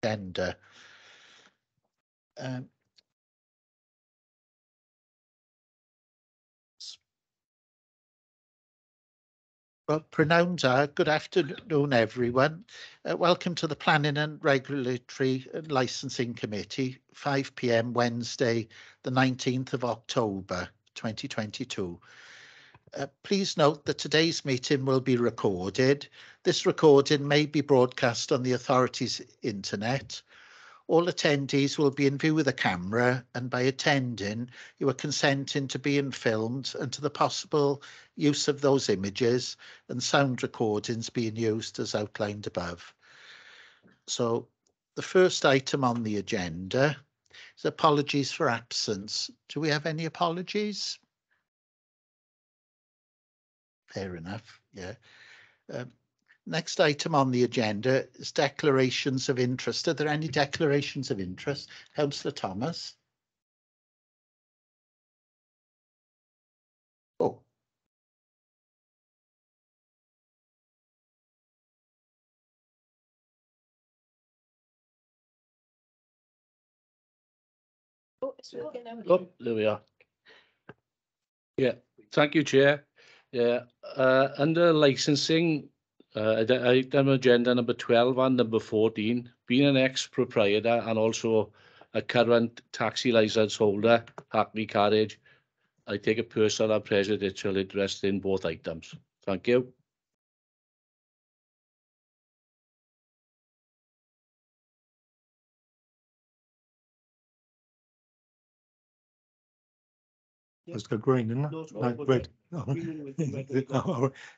agenda. Well, pronouns are good afternoon, everyone. Welcome to the Planning and Regulatory and Licensing Committee, 5 p.m. Wednesday, the 19th of October, 2022. Please note that today's meeting will be recorded. This recording may be broadcast on the authority's internet. All attendees will be in view with a camera, and by attending, you are consenting to being filmed and to the possible use of those images and sound recordings being used as outlined above. So the first item on the agenda is apologies for absence. Do we have any apologies? Fair enough, yeah. Next item on the agenda is declarations of interest. Are there any declarations of interest? Councillor Thomas. Oh. Oh, there we are. Yeah, thank you, Chair. Yeah, under licensing, item agenda number 12 and number 14, being an ex-proprietor and also a current taxi licence holder, Hackney Carriage, I take a personal and prejudicial interest in both items. Thank you. Let's go green, isn't it? No, red.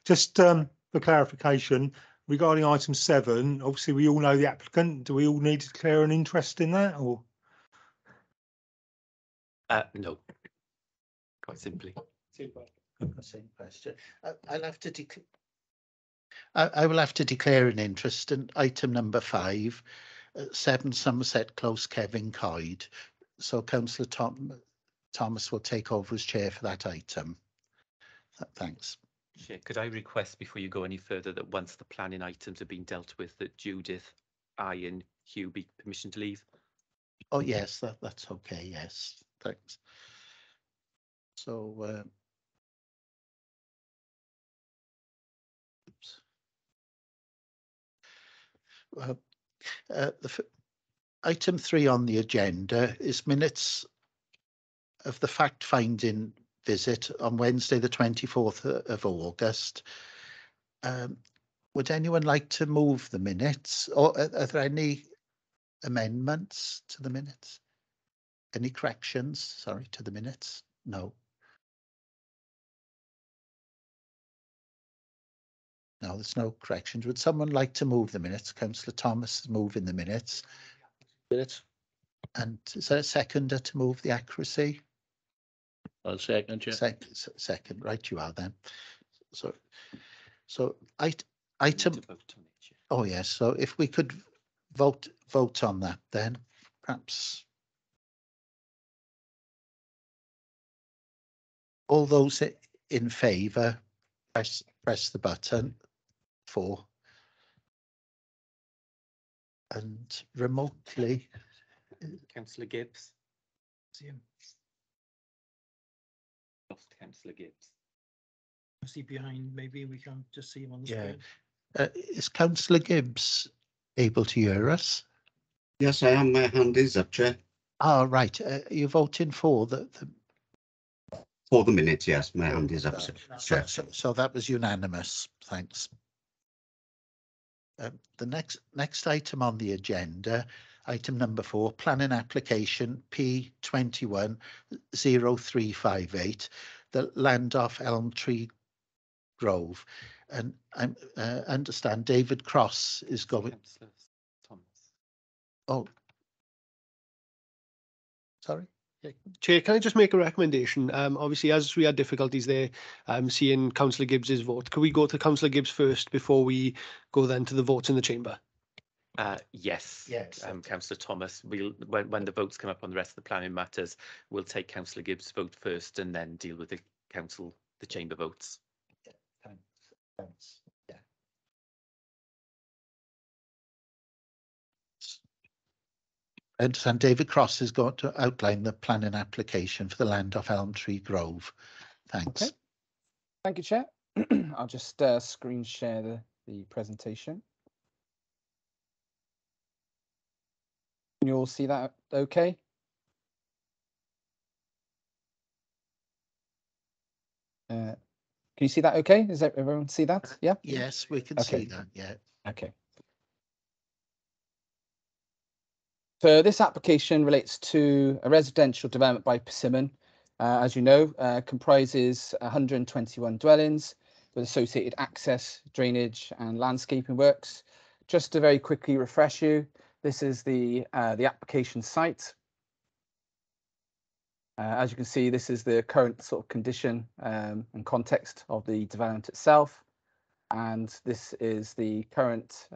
Just for clarification, regarding item 7, obviously we all know the applicant. Do we all need to declare an interest in that, or? No, quite simply. Same question. I'll have to declare. I will have to declare an interest in item number 5, 7 Somerset Close, Kevin Coyd. So Councillor Thomas will take over as chair for that item. Thanks. Chair, could I request before you go any further that once the planning items have been dealt with, that Judith, I and Hugh be permission to leave? Oh yes, that's okay. Yes, thanks. So item 3 on the agenda is minutes of the fact-finding visit on Wednesday, the 24th of August. Would anyone like to move the minutes, or are there any amendments to the minutes? Any corrections, sorry, to the minutes? No. No, there's no corrections. Would someone like to move the minutes? Councillor Thomas is moving the minutes. And is there a seconder to move the accuracy? I'll second, Chair. Second, right you are then. So item. Oh yes. So if we could vote on that, then perhaps all those in favour, press the button for, and remotely. Councillor Gibbs. Lost Councillor Gibbs. See behind, maybe we can just see him on the screen. Is Councillor Gibbs able to hear us? Yes, I am. My hand is up, Chair. Oh, right. You're voting for For the minutes, yes, my hand is up, Chair. So that was unanimous. Thanks. The next item on the agenda, item number 4, planning application P210358, the land off Elm Tree Grove, and I understand David Cross is going. Thomas. Oh, sorry. Chair, can I just make a recommendation? Obviously, as we had difficulties there, seeing Councillor Gibbs's vote, could we go to Councillor Gibbs first before we go then to the votes in the chamber? Yes. Yes. Councillor Thomas, when the votes come up on the rest of the planning matters, we'll take Councillor Gibbs' vote first and then deal with the chamber votes. Yeah, thanks. Yeah. I understand David Cross is going to outline the planning application for the land off Elm Tree Grove. Thanks. Okay. Thank you, Chair. I'll just screen share the presentation. Can you all see that okay? Can you see that okay? Does everyone see that? Yeah? Yes, we can Okay. see that, yeah. Okay. So this application relates to a residential development by Persimmon. As you know, comprises 121 dwellings with associated access, drainage and landscaping works. Just to very quickly refresh you, this is the application site. As you can see, this is the current sort of condition and context of the development itself. And this is the current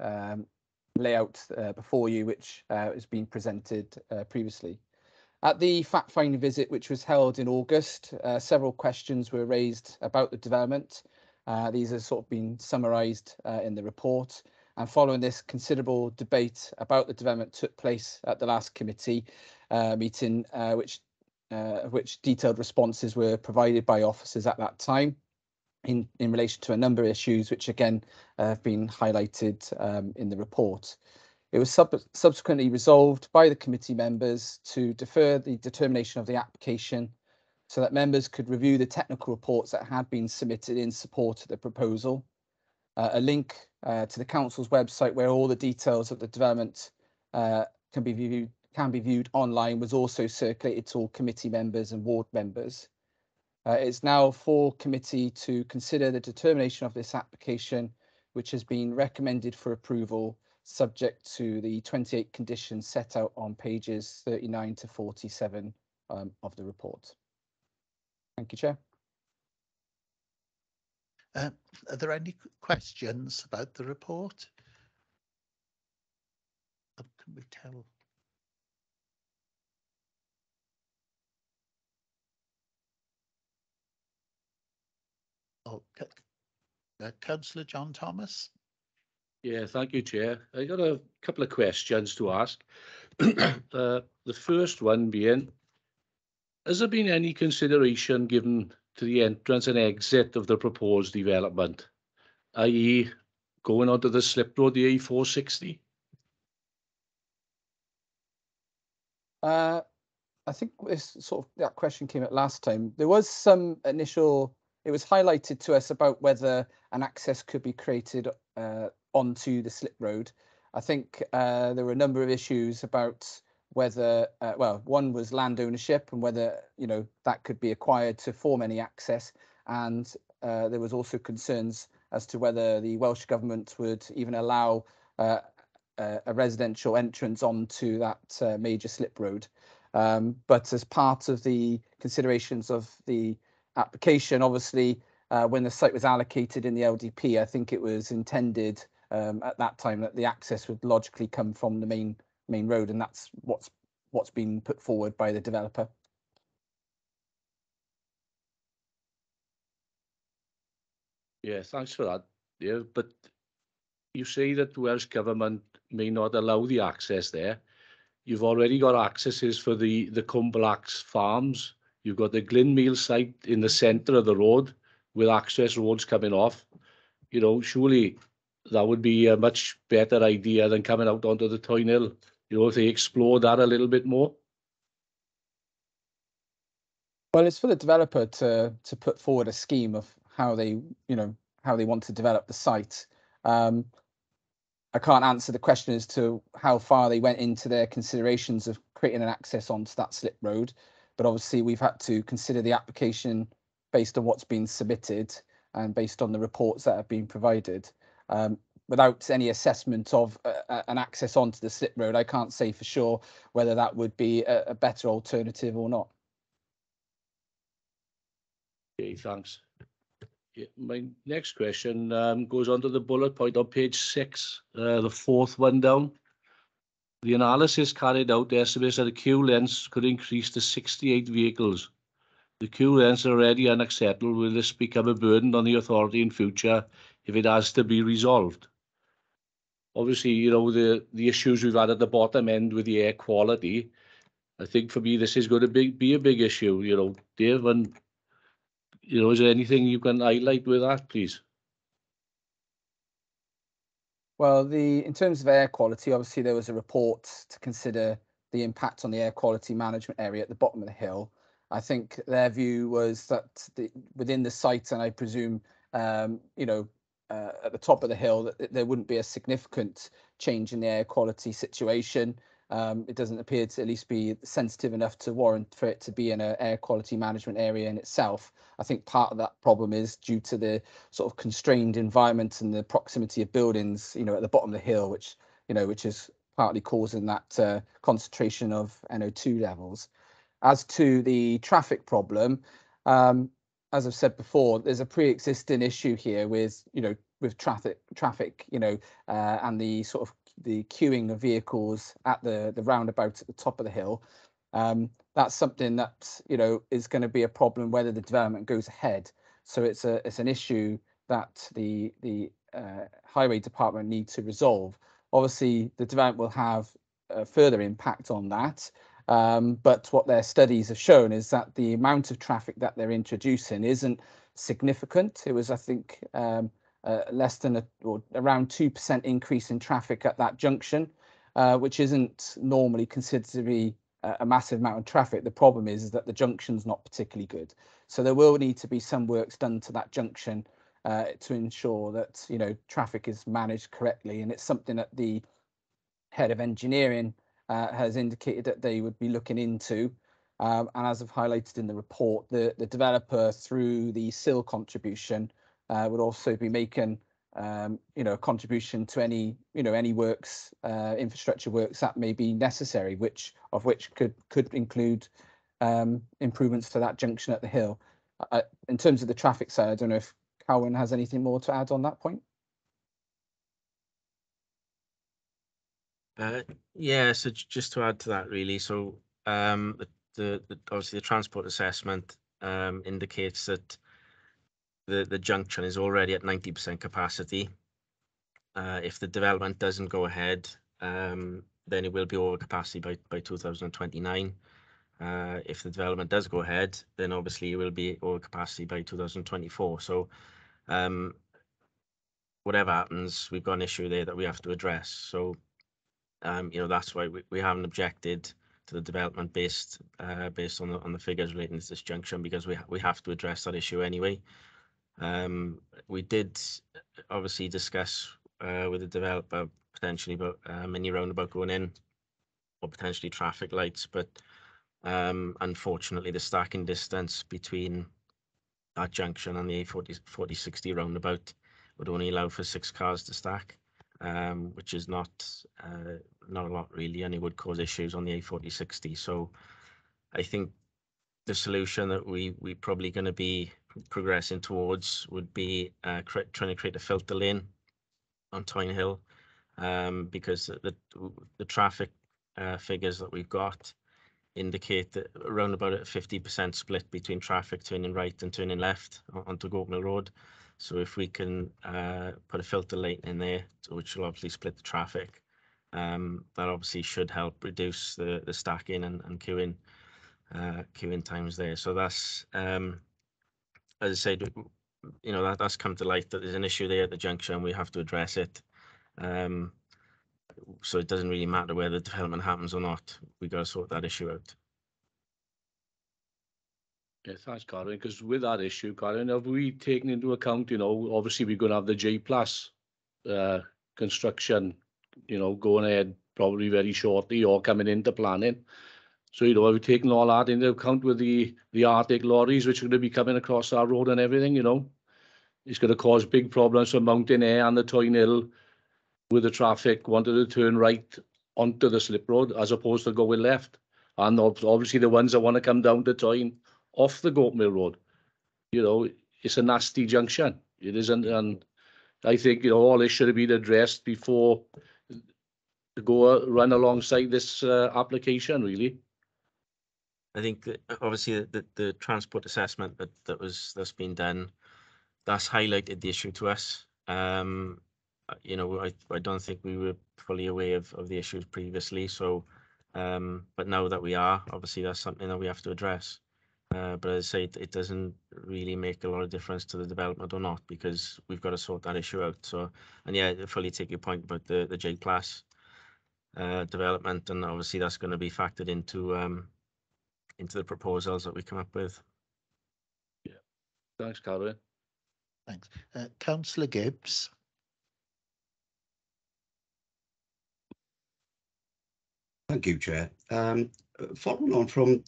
layout before you, which has been presented previously. At the fact-finding visit, which was held in August, several questions were raised about the development. These have sort of been summarised in the report. And following this, considerable debate about the development took place at the last committee meeting, which detailed responses were provided by officers at that time in relation to a number of issues, which again have been highlighted in the report. It was subsequently resolved by the committee members to defer the determination of the application so that members could review the technical reports that had been submitted in support of the proposal. A link to the council's website where all the details of the development can be viewed online was also circulated to all committee members and ward members. It's now for committee to consider the determination of this application, which has been recommended for approval, subject to the 28 conditions set out on pages 39 to 47 of the report. Thank you, Chair. Are there any questions about the report? How can we tell? Oh, Councillor John Thomas. Yeah, thank you, Chair. I got a couple of questions to ask. The first one being, has there been any consideration given to the entrance and exit of the proposed development, i.e. going onto the slip road, the A460? I think this sort of that question came up last time. There was some initial, it was highlighted to us about whether an access could be created onto the slip road. I think there were a number of issues about whether, well, one was land ownership and whether, you know, that could be acquired to form any access. And there was also concerns as to whether the Welsh Government would even allow a residential entrance onto that major slip road. But as part of the considerations of the application, obviously, when the site was allocated in the LDP, I think it was intended at that time that the access would logically come from the main road, and that's what's been put forward by the developer. Yeah, thanks for that. Yeah, but you say that the Welsh Government may not allow the access there. You've already got accesses for the Cumberlax farms. You've got the Glynmeal site in the centre of the road with access roads coming off. You know, surely that would be a much better idea than coming out onto the Toyn Hill. You know, if they explore that a little bit more. Well, it's for the developer to put forward a scheme of how they, you know, how they want to develop the site. I can't answer the question as to how far they went into their considerations of creating an access onto that slip road, but obviously we've had to consider the application based on what's been submitted and based on the reports that have been provided. Without any assessment of an access onto the slip road, I can't say for sure whether that would be a better alternative or not. Okay, thanks. Yeah, my next question goes on to the bullet point on page 6, the fourth one down. The analysis carried out estimates that the queue lengths could increase to 68 vehicles. The queue lengths are already unacceptable. Will this become a burden on the authority in future if it has to be resolved? obviously, you know, the issues we've had at the bottom end with the air quality. I think for me, this is going to be a big issue, you know, Dave, and, you know, is there anything you can highlight with that, please? Well, in terms of air quality, obviously there was a report to consider the impact on the air quality management area at the bottom of the hill. I think their view was that within the site, and I presume, you know, at the top of the hill, that there wouldn't be a significant change in the air quality situation. It doesn't appear to at least be sensitive enough to warrant for it to be in an air quality management area in itself. I think part of that problem is due to the sort of constrained environment and the proximity of buildings, you know, at the bottom of the hill, which is partly causing that concentration of NO2 levels. As to the traffic problem, as I've said before, there's a pre-existing issue here with, you know, with traffic, you know, and the sort of the queuing of vehicles at the roundabout at the top of the hill. That's something that, you know, is going to be a problem whether the development goes ahead. So it's an issue that the highway department need to resolve. Obviously, the development will have a further impact on that. But what their studies have shown is that the amount of traffic that they're introducing isn't significant. It was, I think, less than or around 2% increase in traffic at that junction, which isn't normally considered to be a massive amount of traffic. The problem is that the junction's not particularly good. So there will need to be some works done to that junction to ensure that, you know, traffic is managed correctly. And it's something that the head of engineering has indicated that they would be looking into. And as I've highlighted in the report, the developer, through the SIL contribution, would also be making, you know, a contribution to any, you know, any works, infrastructure works that may be necessary, which could include improvements to that junction at the hill. In terms of the traffic side, I don't know if Cowan has anything more to add on that point. Yeah, so just to add to that, really, so the obviously the transport assessment indicates that the junction is already at 90% capacity. If the development doesn't go ahead, then it will be over capacity by 2029. If the development does go ahead, then obviously it will be over capacity by 2024. So whatever happens, we've got an issue there that we have to address. So you know, that's why we haven't objected to the development based on the figures relating to this junction, because we have to address that issue anyway. We did obviously discuss with the developer potentially about a mini roundabout going in, or potentially traffic lights, but unfortunately the stacking distance between that junction and the A4060 roundabout would only allow for 6 cars to stack, which is not a lot really, and it would cause issues on the A4060. So I think the solution that we probably going to be progressing towards would be trying to create a filter lane on Toyne Hill, because the traffic figures that we've got indicate that around about a 50% split between traffic turning right and turning left onto Goat Mill Road. So if we can put a filter lane in there, which will obviously split the traffic, that obviously should help reduce the stacking and queuing times there. So that's, as I said, you know, that's come to light that there's an issue there at the junction. We have to address it. So it doesn't really matter whether the development happens or not. We got to sort that issue out. Yeah, thanks, Karen. Because with that issue, Karen, have we taken into account, you know, obviously we're going to have the J+ construction, you know, going ahead probably very shortly or coming into planning. So, you know, have we taken all that into account with the Arctic lorries, which are going to be coming across our road and everything, you know? It's going to cause big problems for Mountain Air and the Toyne Hill with the traffic wanting to turn right onto the slip road as opposed to going left. And obviously the ones that want to come down to Toyne off the Goat Mill Road. You know, it's a nasty junction. It isn't, and I think, you know, all this should have been addressed before to go run alongside this application, really. I think that obviously the transport assessment that's been done, that's highlighted the issue to us. you know, I don't think we were fully aware of the issues previously. So, but now that we are, obviously that's something that we have to address. But as I say, it doesn't really make a lot of difference to the development or not, because we've got to sort that issue out. So, and yeah, I fully take your point about the J Class development, and obviously that's going to be factored into the proposals that we come up with. Thanks, Carwyn. Thanks. Councillor Gibbs. Thank you, Chair. Following on from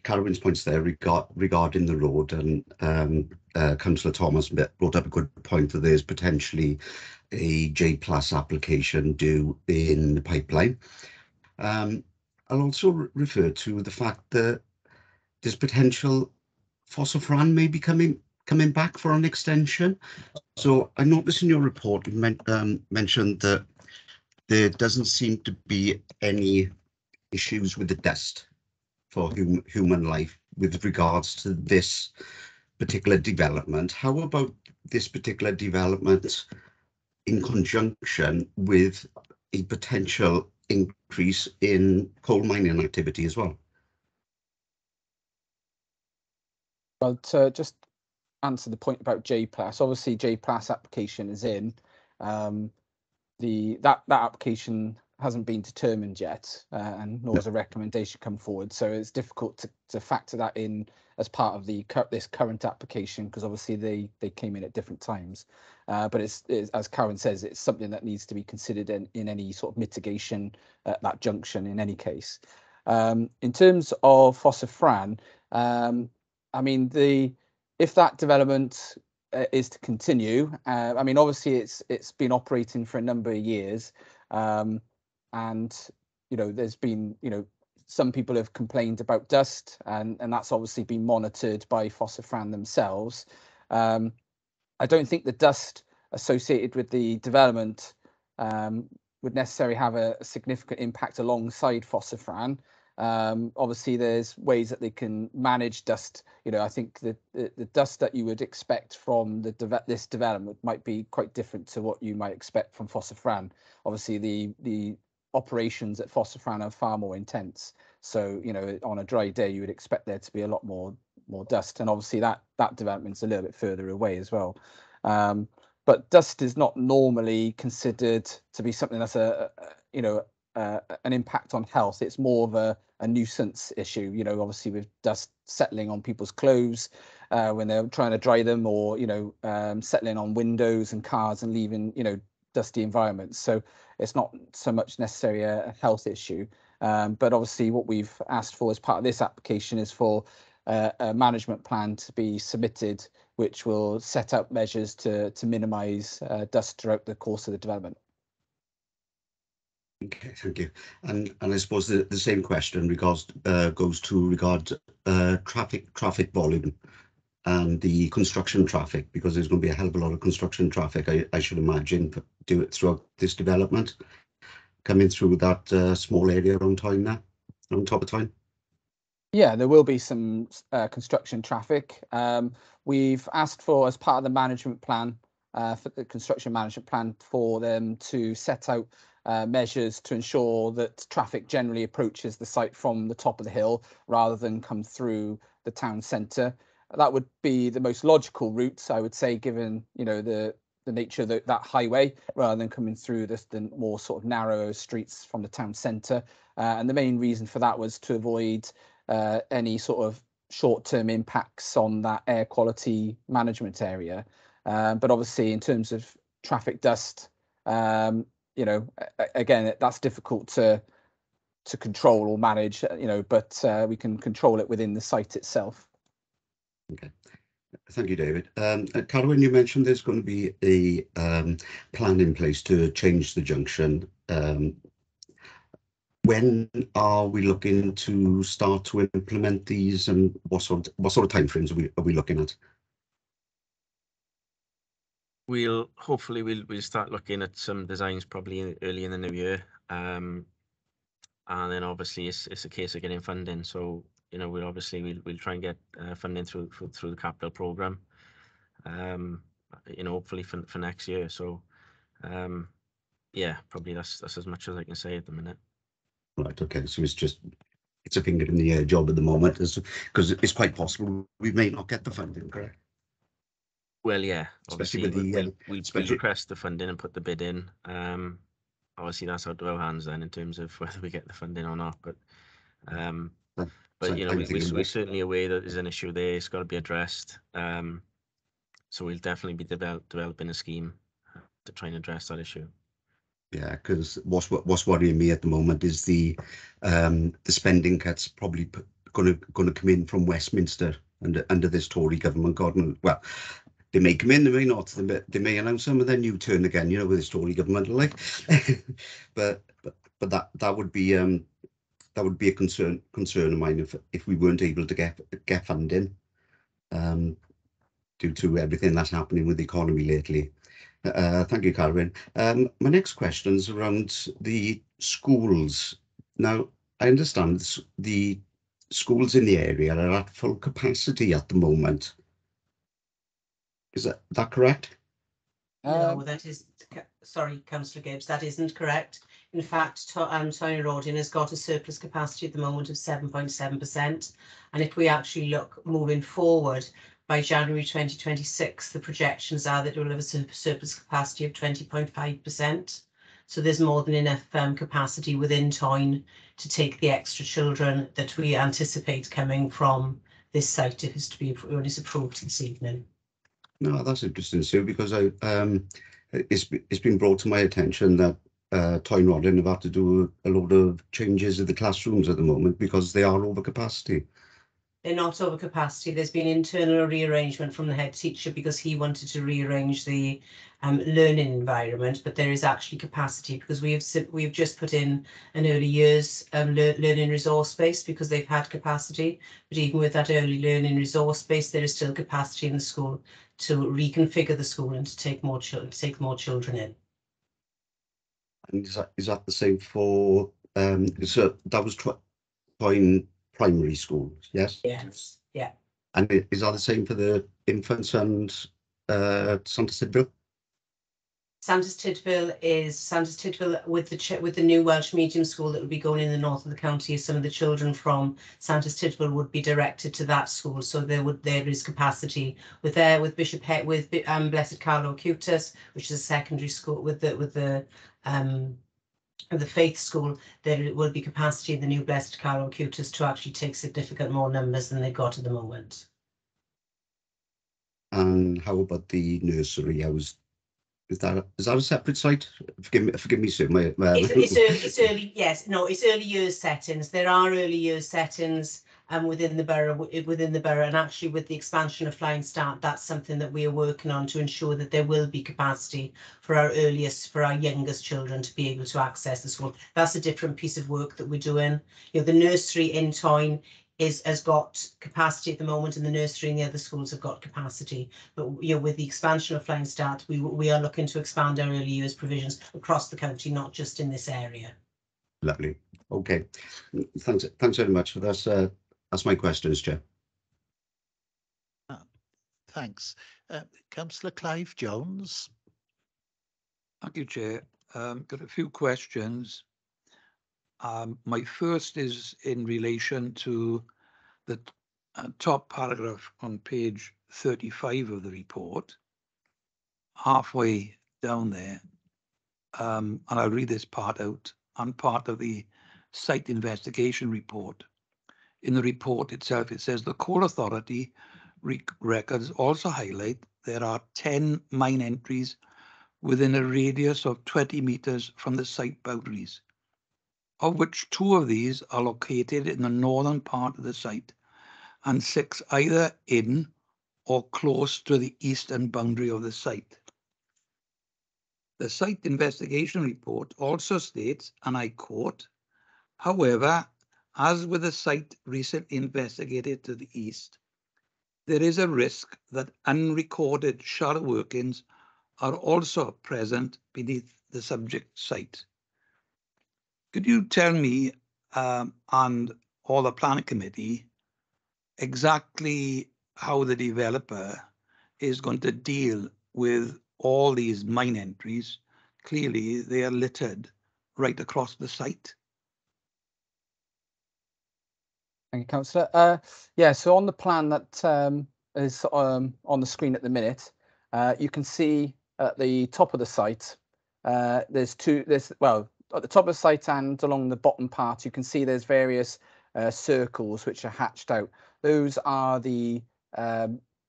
Carwyn's points there regarding the road, and Councillor Thomas brought up a good point that there's potentially a J Plus application due in the pipeline. I'll also refer to the fact that there's potential Phosphofran may be coming back for an extension. So I noticed in your report you mentioned that there doesn't seem to be any issues with the dust for human life with regards to this particular development. How about this particular development in conjunction with a potential increase in coal mining activity as well? Well, to just answer the point about J Plus, obviously J Plus application is in. That application hasn't been determined yet, and nor has a recommendation come forward. So it's difficult to factor that in as part of this current application, because obviously they came in at different times. But it's as Karen says, it's something that needs to be considered in any sort of mitigation at that junction in any case. In terms of Phosphofran, I mean, if that development is to continue, I mean, obviously it's been operating for a number of years, and you know, there's been, you know, some people have complained about dust, and that's obviously been monitored by Phosphofran themselves. I don't think the dust associated with the development would necessarily have a significant impact alongside Phosphofran. Obviously there's ways that they can manage dust. You know, I think the dust that you would expect from this development might be quite different to what you might expect from Phosphofran. Obviously the operations at Phosphofran are far more intense, so you know, on a dry day you would expect there to be a lot more dust, and obviously that development's a little bit further away as well. But dust is not normally considered to be something that's an impact on health. It's more of a nuisance issue, you know, obviously with dust settling on people's clothes when they're trying to dry them, or you know, settling on windows and cars and leaving, you know, dusty environments. So it's not so much necessarily a health issue, but obviously what we've asked for as part of this application is for a management plan to be submitted, which will set out measures to minimise dust throughout the course of the development. Okay, thank you. And I suppose the same question goes to traffic volume and the construction traffic, because there's going to be a hell of a lot of construction traffic, I should imagine, do it throughout this development, coming through that small area around town now, on top of town. Yeah, there will be some construction traffic. We've asked for, as part of the management plan, for the construction management plan, for them to set out measures to ensure that traffic generally approaches the site from the top of the hill rather than come through the town centre. That would be the most logical route, I would say, given, you know, the nature of that highway, rather than coming through the more sort of narrow streets from the town centre. And the main reason for that was to avoid any sort of short-term impacts on that air quality management area. But obviously, in terms of traffic dust, you know, again, that's difficult to control or manage, you know, but we can control it within the site itself. Okay, thank you, David. Carwyn, you mentioned there's going to be a plan in place to change the junction. When are we looking to start to implement these, and what sort of timeframes are we looking at? We'll start looking at some designs probably early in the new year, and then obviously it's a case of getting funding. So you know, we'll try and get funding through the capital program, you know, hopefully for next year. So Yeah, probably that's as much as I can say at the minute. Right, okay, so it's a finger in the air job at the moment, because it's quite possible we may not get the funding, correct? Well, yeah, Especially obviously with the, we'll request the funding and put the bid in. Obviously that's out of our hands then in terms of whether we get the funding or not. But so you know, I'm we're thinking certainly aware that there's an issue there. It's got to be addressed. So we'll definitely be developing a scheme to try and address that issue. yeah, because what's worrying me at the moment is the spending cuts probably going to come in from Westminster under this Tory government. Well, they may come in, they may not. They may announce some and then you turn again. You know, with this Tory government, like. but that would be a concern of mine if we weren't able to get funding due to everything that's happening with the economy lately. Thank you, Carwyn. My next question is around the schools. Now, I understand the schools in the area are at full capacity at the moment. Is that correct? No, that is, sorry, Councillor Gibbs, that isn't correct. In fact, Tony Rodin has got a surplus capacity at the moment of 7.7%. And if we actually look moving forward, by January 2026, the projections are that it will have a surplus capacity of 20.5%. So there's more than enough capacity within Tyne to take the extra children that we anticipate coming from this site if it's to be approved this evening. No, that's interesting, Sue, because it's been brought to my attention that Tyne Rodin have had to do a lot of changes in the classrooms at the moment because they are over capacity. They're not over capacity. There's been internal rearrangement from the head teacher because he wanted to rearrange the learning environment, but there is actually capacity because we've just put in an early years learning resource space because they've had capacity. But even with that early learning resource space, there is still capacity in the school to reconfigure the school and to take more children in. And is that the same for so that was Tyne Primary School, yes? Yes, yeah. And is that the same for the infants and Santa's Tydfil? Santa's Tydfil with the new Welsh medium school that would be going in the north of the county. Some of the children from Santa's Tydfil would be directed to that school, so there is capacity with Blessed Carlo Acutus, which is a secondary school with the faith school. There will be capacity in the new Blessed Carlo Acutus to actually take significant more numbers than they've got at the moment. And how about the nursery? Is that a separate site? Forgive me, sir. It's early. Yes, no, it's early years settings. There are early years settings within the borough, and actually with the expansion of Flying Start, that's something that we are working on to ensure that there will be capacity for our youngest children to be able to access the school. That's a different piece of work that we're doing. You know, the nursery in Tyne has got capacity at the moment, and the nursery and the other schools have got capacity. But you know, with the expansion of Flying Start, we are looking to expand our early years provisions across the county, not just in this area. Lovely. Okay. Thanks very much. That's my questions, Chair. Thanks. Councillor Clive Jones. Thank you, Chair. Got a few questions. My first is in relation to the top paragraph on page 35 of the report, halfway down there, and I'll read this part out. I'm part of the site investigation report. In the report itself, it says the Coal Authority records also highlight there are 10 mine entries within a radius of 20 metres from the site boundaries, of which 2 of these are located in the northern part of the site and 6 either in or close to the eastern boundary of the site. The site investigation report also states, and I quote, however, as with the site recently investigated to the east, there is a risk that unrecorded shallow workings are also present beneath the subject site. Could you tell me and or the planning committee exactly how the developer is going to deal with all these mine entries clearly they are littered right across the site. Thank you, Councillor. Yeah, so on the plan that is on the screen at the minute, you can see at the top of the site, there's well, at the top of the site and along the bottom part, you can see there's various circles which are hatched out. Those are the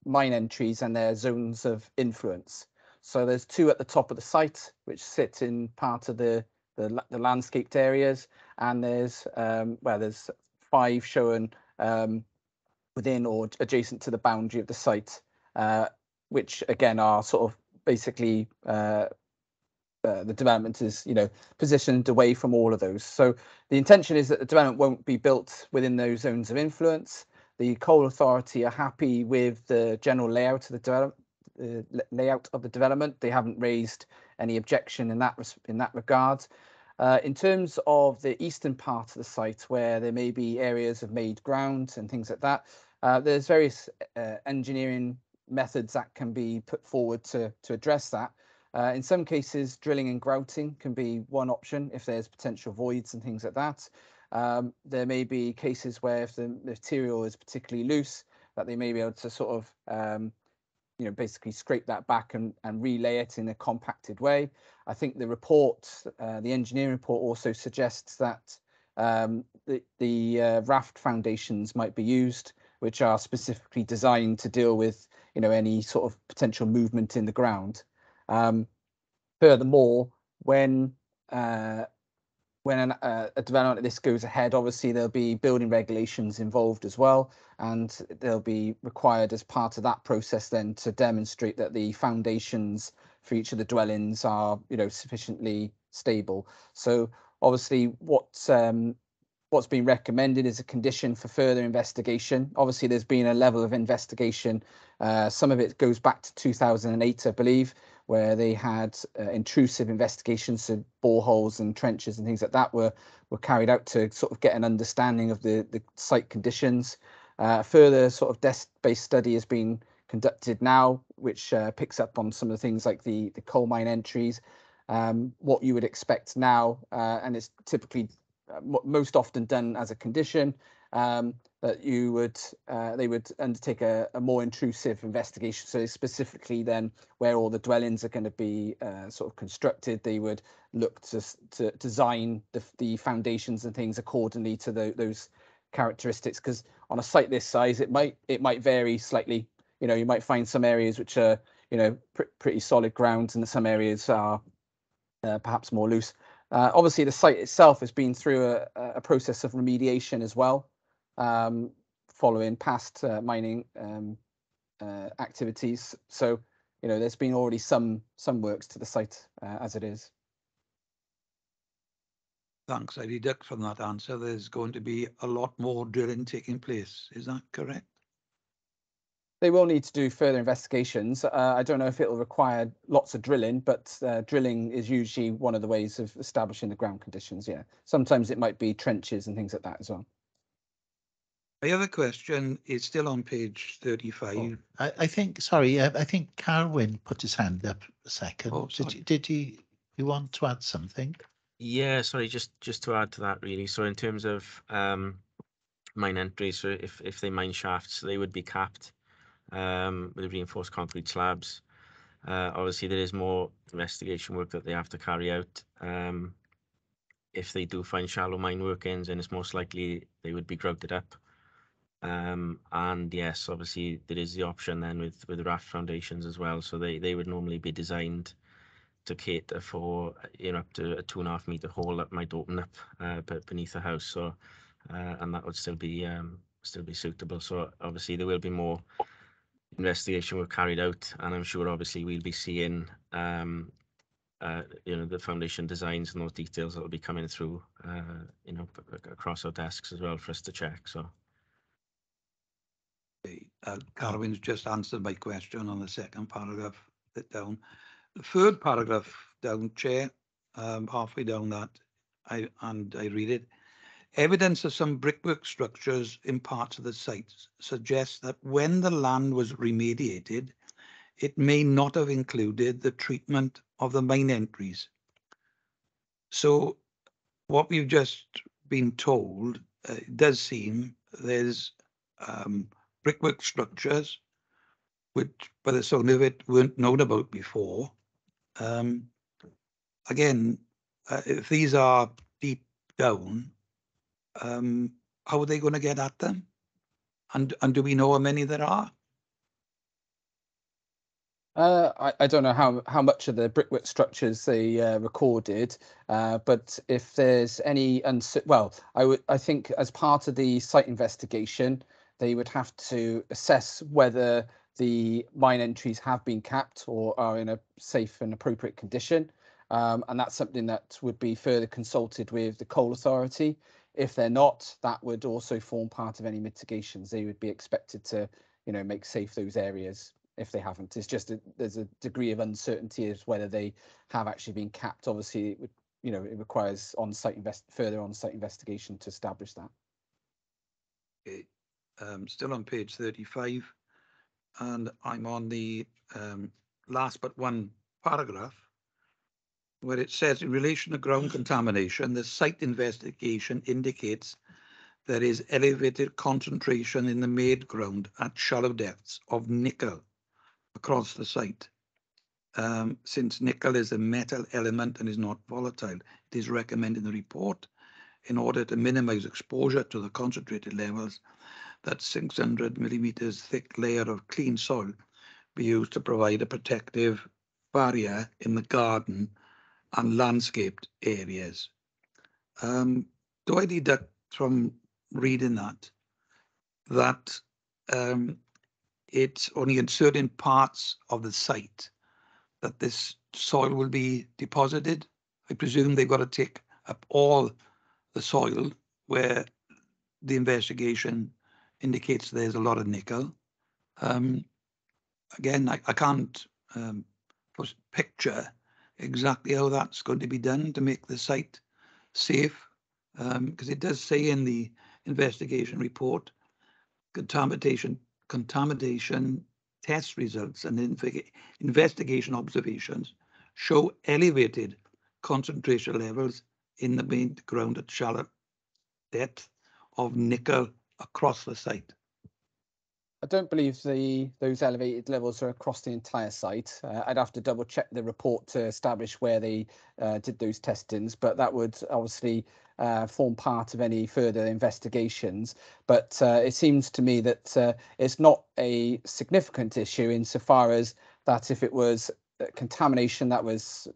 mine entries and their zones of influence. So there's 2 at the top of the site, which sit in part of the landscaped areas, and there's well, there's 5 shown within or adjacent to the boundary of the site, which again are sort of basically the development is, you know, positioned away from all of those. So the intention is that the development won't be built within those zones of influence. The Coal Authority are happy with the general layout of the development. They haven't raised any objection in that regard. In terms of the eastern part of the site, where there may be areas of made ground and things like that, there's various engineering methods that can be put forward to address that. In some cases, drilling and grouting can be one option if there's potential voids and things like that. There may be cases where if the material is particularly loose, that they may be able to sort of you know, basically scrape that back and relay it in a compacted way. I think the report, the engineering report, also suggests that the raft foundations might be used, which are specifically designed to deal with, you know, any sort of potential movement in the ground. Furthermore, when a development like this goes ahead, obviously there'll be building regulations involved as well, and they'll be required as part of that process then to demonstrate that the foundations for each of the dwellings are, you know, sufficiently stable. So obviously what's been recommended is a condition for further investigation. Obviously there's been a level of investigation, some of it goes back to 2008, I believe, where they had intrusive investigations, so boreholes and trenches and things like that were carried out to sort of get an understanding of the site conditions. Further sort of desk-based study has been conducted now, which picks up on some of the things like the coal mine entries, what you would expect now, and it's typically most often done as a condition, that you would they would undertake a more intrusive investigation. So specifically then where all the dwellings are going to be sort of constructed, they would look to design the foundations and things accordingly to those characteristics, because on a site this size it might vary slightly. You know, you might find some areas which are, you know, pretty solid grounds, and some areas are perhaps more loose. Obviously, the site itself has been through a process of remediation as well, following past mining activities. So, you know, there's been already some works to the site as it is. Thanks. I deduct from that answer there's going to be a lot more drilling taking place. Is that correct? They will need to do further investigations. I don't know if it will require lots of drilling, but drilling is usually one of the ways of establishing the ground conditions. Yeah, sometimes it might be trenches and things like that as well. My other question is still on page 35. Oh, I think, sorry, I think Carwyn put his hand up a second. Oh, did you want to add something? Yeah, sorry, just to add to that really. So in terms of mine entries, so if they mine shafts, they would be capped with reinforced concrete slabs. Obviously, there is more investigation work that they have to carry out. If they do find shallow mine workings, then it's most likely they would be grouted up. And yes, obviously there is the option then with raft foundations as well. So they would normally be designed to cater for, you know, up to a 2.5 meter hole that might open up beneath the house. So and that would still be suitable. So obviously there will be more investigation work carried out, and I'm sure obviously we'll be seeing you know, the foundation designs and those details that will be coming through you know, across our desks as well for us to check. So Carwyn's just answered my question on the second paragraph down. The third paragraph down, Chair, halfway down that, I read it. Evidence of some brickwork structures in parts of the site suggests that when the land was remediated, it may not have included the treatment of the mine entries. So what we've just been told, it does seem there's brickwork structures which, by the sound of it, weren't known about before. Again, if these are deep down, how are they going to get at them? And do we know how many there are? I don't know how much of the brickwork structures they recorded, but if there's any well, I think as part of the site investigation, they would have to assess whether the mine entries have been capped or are in a safe and appropriate condition, and that's something that would be further consulted with the coal authority. If they're not, that would also form part of any mitigations. They would be expected to, make safe those areas. If they haven't, it's just there's a degree of uncertainty as whether they have actually been capped. Obviously, it would, it requires further on-site investigation to establish that. Okay. Still on page 35, and I'm on the last but one paragraph where it says, in relation to ground contamination, the site investigation indicates there is elevated concentration in the made ground at shallow depths of nickel across the site. Since nickel is a metal element and is not volatile, it is recommended in the report, in order to minimize exposure to the concentrated levels, that 600 millimeters thick layer of clean soil be used to provide a protective barrier in the garden and landscaped areas. Do I deduct from reading that it's only in certain parts of the site that this soil will be deposited? I presume they've got to take up all the soil where the investigation indicates there's a lot of nickel. Again, I can't picture exactly how that's going to be done to make the site safe, because it does say in the investigation report, contamination test results and investigation observations show elevated concentration levels in the main ground at shallow depth of nickel across the site. I don't believe those elevated levels are across the entire site. I'd have to double check the report to establish where they did those testings, but that would obviously form part of any further investigations. But it seems to me that it's not a significant issue insofar as that if it was contamination that was,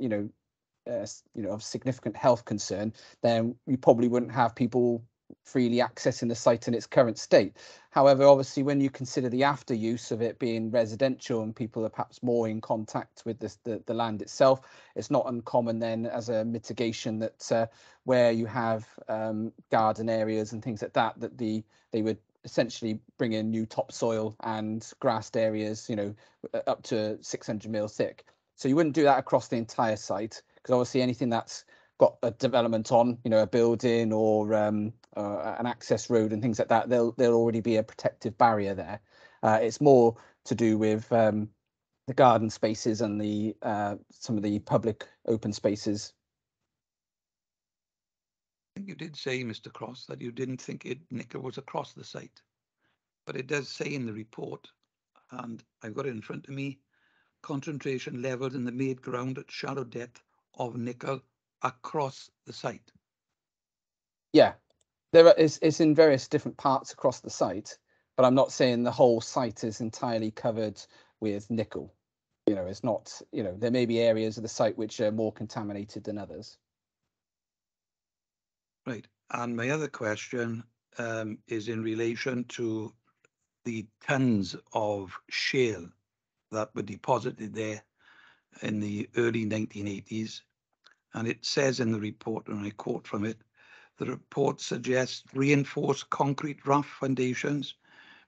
of significant health concern, then you probably wouldn't have people freely accessing the site in its current state. However, obviously, when you consider the after use of it being residential and people are perhaps more in contact with the land itself, it's not uncommon then as a mitigation that where you have garden areas and things like that, they would essentially bring in new topsoil and grassed areas, up to 600 mil thick. So you wouldn't do that across the entire site, because obviously anything that's got a development on, a building or an access road and things like that, there'll already be a protective barrier there. It's more to do with the garden spaces and the some of the public open spaces. I think you did say, Mr. Cross, that you didn't think nickel was across the site, but it does say in the report, and I've got it in front of me, concentration levels in the made ground at shallow depth of nickel across the site. Yeah, it's in various different parts across the site, but I'm not saying the whole site is entirely covered with nickel. It's not, there may be areas of the site which are more contaminated than others. Right, and my other question is in relation to the tons of shale that were deposited there in the early 1980s. And it says in the report, and I quote from it, the report suggests reinforced concrete rough foundations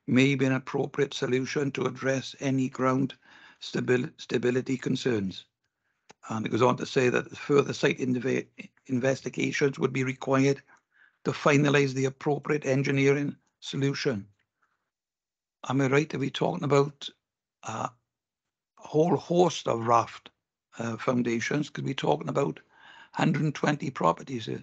may be an appropriate solution to address any ground stability concerns. And it goes on to say that further site investigations would be required to finalize the appropriate engineering solution. Am I right to be talking about a whole host of raft foundations? Could be talking about 120 properties here.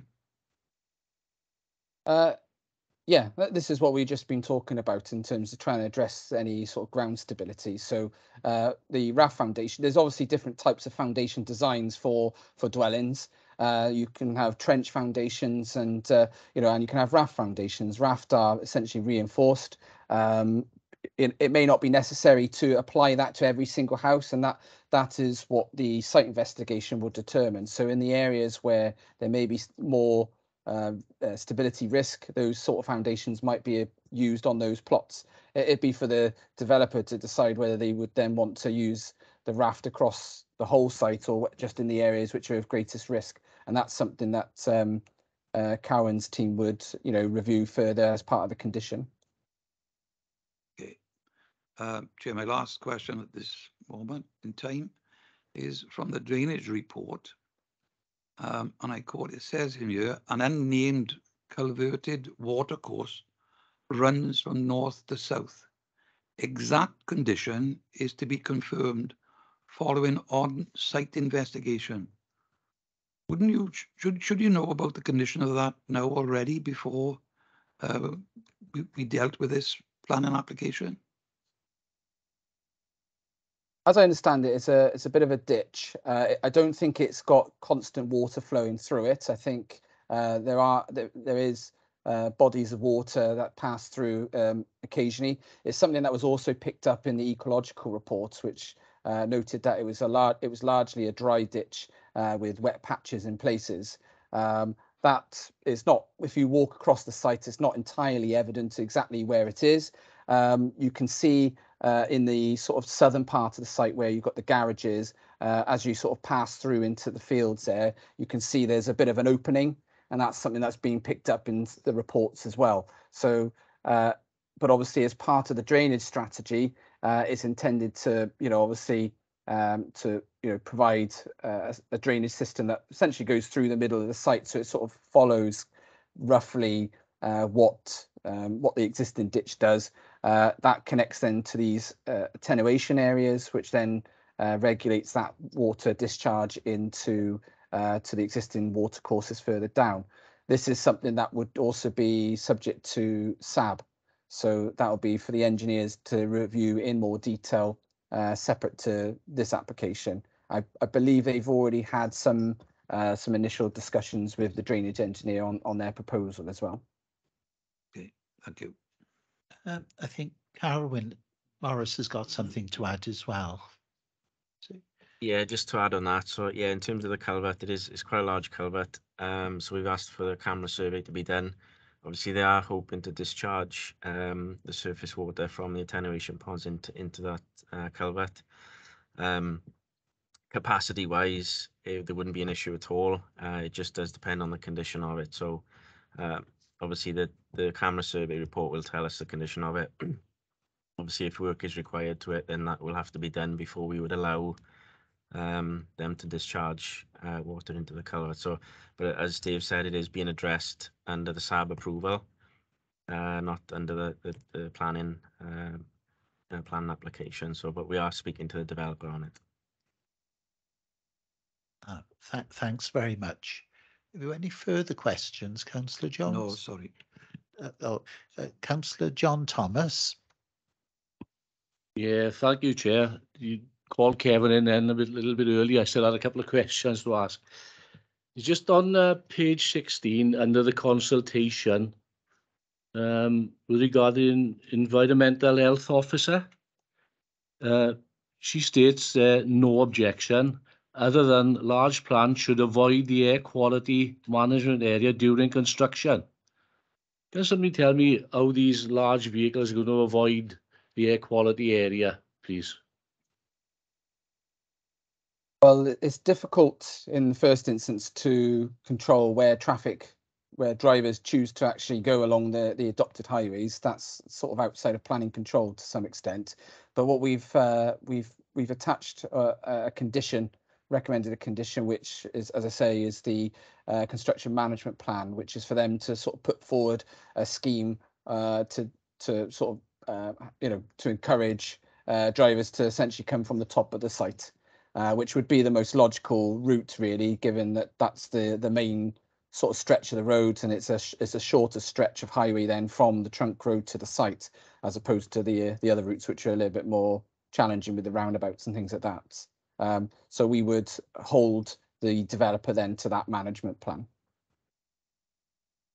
Yeah, this is what we've just been talking about in terms of trying to address any sort of ground stability. So the RAF foundation, there's obviously different types of foundation designs for dwellings. You can have trench foundations and, you know, and you can have RAF foundations. RAF are essentially reinforced. It may not be necessary to apply that to every single house, and that is what the site investigation will determine. So in the areas where there may be more stability risk, those sort of foundations might be used on those plots. It'd be for the developer to decide whether they would then want to use the raft across the whole site or just in the areas which are of greatest risk. And that's something that Cowan's team would, you know, review further as part of the condition. Okay. Chair, my last question at this moment in time is from the drainage report. And I quote, it says in here, an unnamed culverted watercourse runs from north to south. Exact condition is to be confirmed following on-site investigation. Wouldn't you, should you know about the condition of that now already before we dealt with this planning application? As I understand it, it's a bit of a ditch. I don't think it's got constant water flowing through it. I think there is bodies of water that pass through occasionally. It's something that was also picked up in the ecological reports, which noted that it was largely a dry ditch with wet patches in places. That is not, if you walk across the site, it's not entirely evident exactly where it is. You can see in the sort of southern part of the site where you've got the garages, as you sort of pass through into the fields there, you can see there's a bit of an opening, and that's something that's being picked up in the reports as well. So, but obviously as part of the drainage strategy, it's intended to, you know, obviously to, you know, provide a drainage system that essentially goes through the middle of the site. So it sort of follows roughly what the existing ditch does. That connects then to these attenuation areas, which then regulates that water discharge into to the existing water courses further down. This is something that would also be subject to SAB. So that will be for the engineers to review in more detail, separate to this application. I believe they've already had some initial discussions with the drainage engineer on their proposal as well. Okay, thank you. I think Carwyn Morris has got something to add as well. Yeah, just to add on that. So yeah, in terms of the culvert, it's quite a large culvert. So we've asked for the camera survey to be done. Obviously, they are hoping to discharge the surface water from the attenuation ponds into that culvert. Capacity-wise, there wouldn't be an issue at all. It just does depend on the condition of it. So obviously, the camera survey report will tell us the condition of it. Obviously, if work is required to it, then that will have to be done before we would allow them to discharge water into the culvert. So, but as Dave said, it is being addressed under the SAB approval, not under the planning plan application. So, but we are speaking to the developer on it. Thanks very much. Have you any further questions, Councillor Jones? No, sorry. Councillor John Thomas. Yeah, thank you, Chair. You called Kevin in then a little bit early. I still had a couple of questions to ask. Just on page 16, under the consultation, regarding environmental health officer, she states no objection, other than large plants should avoid the air quality management area during construction. Can somebody tell me how these large vehicles are going to avoid the air quality area, please? Well, it's difficult in the first instance to control where drivers choose to actually go along the adopted highways. That's sort of outside of planning control to some extent. But what we've attached a condition, recommended a condition, which is, as I say, is the construction management plan, which is for them to sort of put forward a scheme to sort of to encourage drivers to essentially come from the top of the site. which would be the most logical route, really, given that that's the main sort of stretch of the road, and it's a shorter stretch of highway then from the trunk road to the site, as opposed to the other routes, which are a little bit more challenging with the roundabouts and things like that. So we would hold the developer then to that management plan.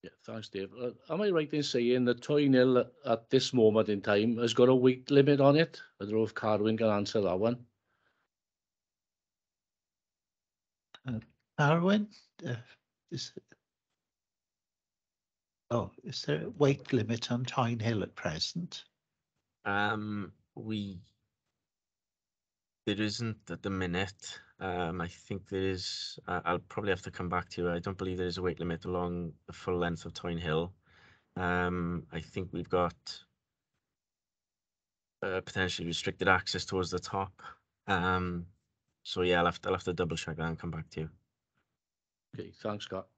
Yeah, thanks, Dave. Am I right in saying that Toyne Hill at this moment in time has got a weight limit on it? I don't know if Carwyn can answer that one. Carwyn, is there a weight limit on Toyne Hill at present? There isn't at the minute. I think there is. I'll probably have to come back to you. I don't believe there is a weight limit along the full length of Toyne Hill. I think we've got potentially restricted access towards the top. So yeah, I'll have to double check that and come back to you. Okay, thanks, Scott.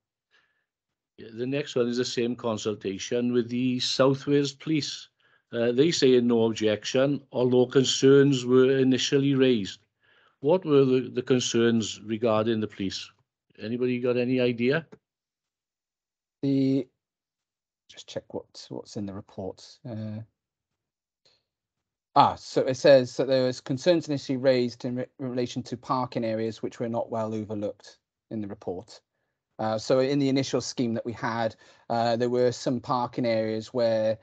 Yeah, the next one is the same consultation with the South Wales Police. They say no objection, although concerns were initially raised. What were the concerns regarding the police? Anybody got any idea? Just check what's in the report. So it says that there was concerns initially raised in relation to parking areas which were not well overlooked in the report. So in the initial scheme that we had, there were some parking areas where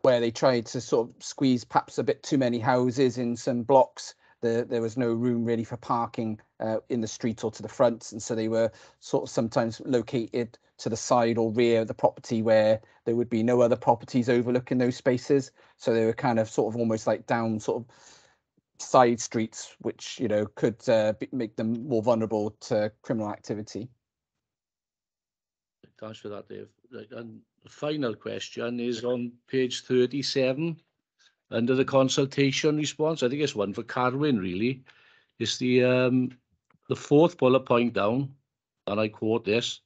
they tried to sort of squeeze perhaps a bit too many houses in some blocks. There was no room really for parking in the street or to the front, and so they were sort of sometimes located to the side or rear of the property where there would be no other properties overlooking those spaces. So they were kind of sort of almost like down sort of side streets, which, you know, could make them more vulnerable to criminal activity. Thanks for that, Dave. And the final question is on page 37, under the consultation response. I think it's one for Carwyn, really. It's the fourth bullet point down, and I quote this: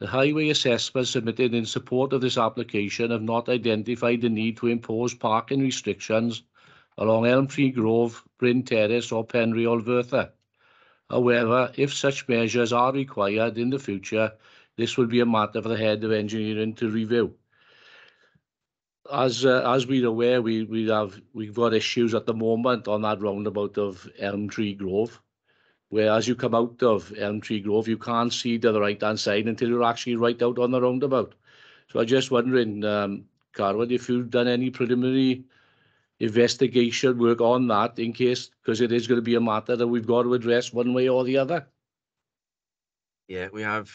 the highway assessments submitted in support of this application have not identified the need to impose parking restrictions along Elm Tree Grove, Bryn Terrace or Penrhyn Vertha. However, if such measures are required in the future, this will be a matter for the head of engineering to review. As we're aware, we've got issues at the moment on that roundabout of Elm Tree Grove, where as you come out of Elm Tree Grove, you can't see to the right-hand side until you're actually right out on the roundabout. So I'm just wondering, Carwyn, if you've done any preliminary investigation work on that, in case, because it is going to be a matter that we've got to address one way or the other. Yeah, we have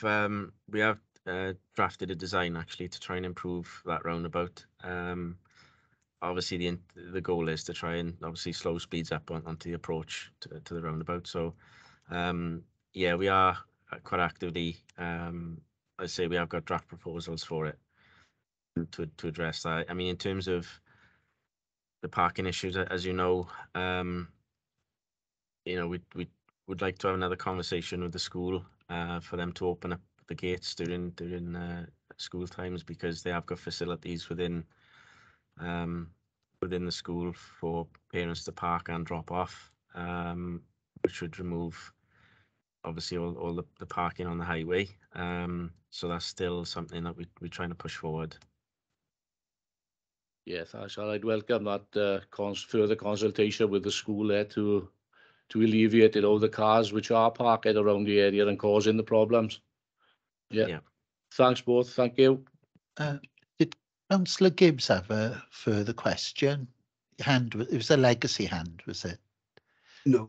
drafted a design actually to try and improve that roundabout. Obviously the goal is to try and obviously slow speeds up onto the approach to the roundabout. So yeah, we are quite actively, I say we have got draft proposals for it to address that. I mean, in terms of the parking issues, as you know, we would like to have another conversation with the school for them to open up the gates during school times, because they have got facilities within the school for parents to park and drop off, which would remove obviously all the parking on the highway. So that's still something that we're trying to push forward. Yes, I'd welcome that further consultation with the school there to alleviate the cars which are parked around the area and causing the problems. Yeah. Thanks both. Thank you. Did Councillor Gibbs have a further question? It was a legacy hand, was it? No,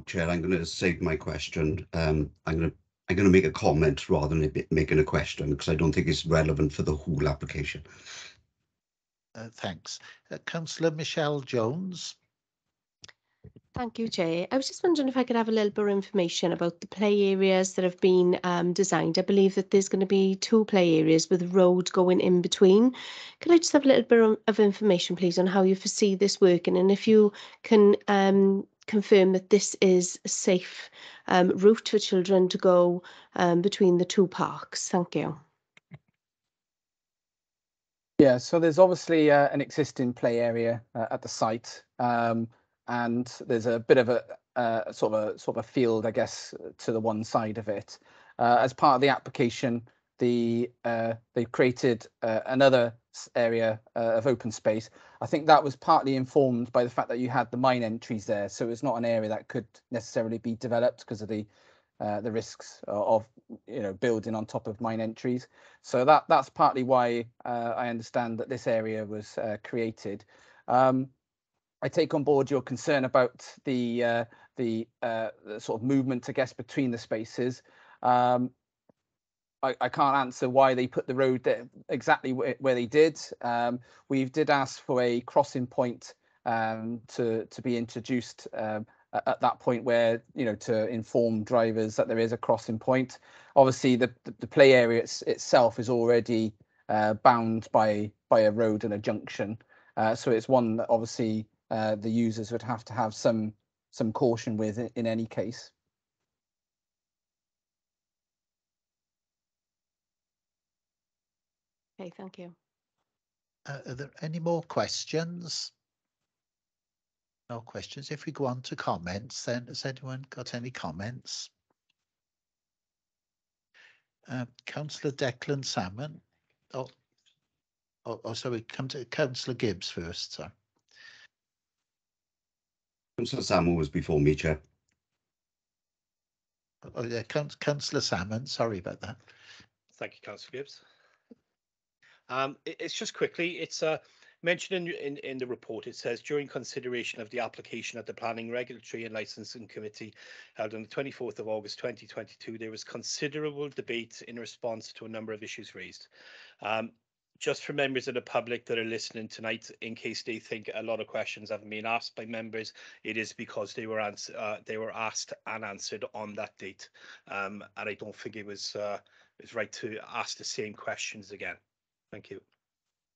Chair. I'm going to save my question. I'm going to make a comment rather than making a question, because I don't think it's relevant for the whole application. Thanks. Councillor Michelle Jones. Thank you, Chair. I was just wondering if I could have a little bit of information about the play areas that have been designed. I believe that there's going to be 2 play areas with a road going in between. Could I just have a little bit of information, please, on how you foresee this working, and if you can confirm that this is a safe route for children to go between the 2 parks? Thank you. Yeah, so there's obviously an existing play area at the site. And there's a bit of sort of a field, I guess, to the one side of it. As part of the application, they've created another area of open space. I think that was partly informed by the fact that you had the mine entries there, so it's not an area that could necessarily be developed because of the risks of building on top of mine entries. So that's partly why I understand that this area was created. I take on board your concern about the sort of movement, I guess, between the spaces. I can't answer why they put the road there exactly where they did. We did ask for a crossing point to be introduced at that point, where to inform drivers that there is a crossing point. Obviously, the play area itself is already bound by a road and a junction, so it's one that obviously the users would have to have some caution with in any case. Okay, thank you. Are there any more questions? No questions. If we go on to comments, then has anyone got any comments? Councillor Declan Salmon. Oh, sorry, come to Councillor Gibbs first, sir. Councillor Salmon was before me, Chair. Oh yeah, Councillor Salmon, sorry about that. Thank you, Councillor Gibbs. It's just quickly, it's mentioned in the report. It says, during consideration of the application at the Planning, Regulatory and Licensing Committee held on the 24th of August 2022, there was considerable debate in response to a number of issues raised. Just for members of the public that are listening tonight, in case they think a lot of questions haven't been asked by members, it is because they were asked and answered on that date, and I don't think it was right to ask the same questions again. Thank you.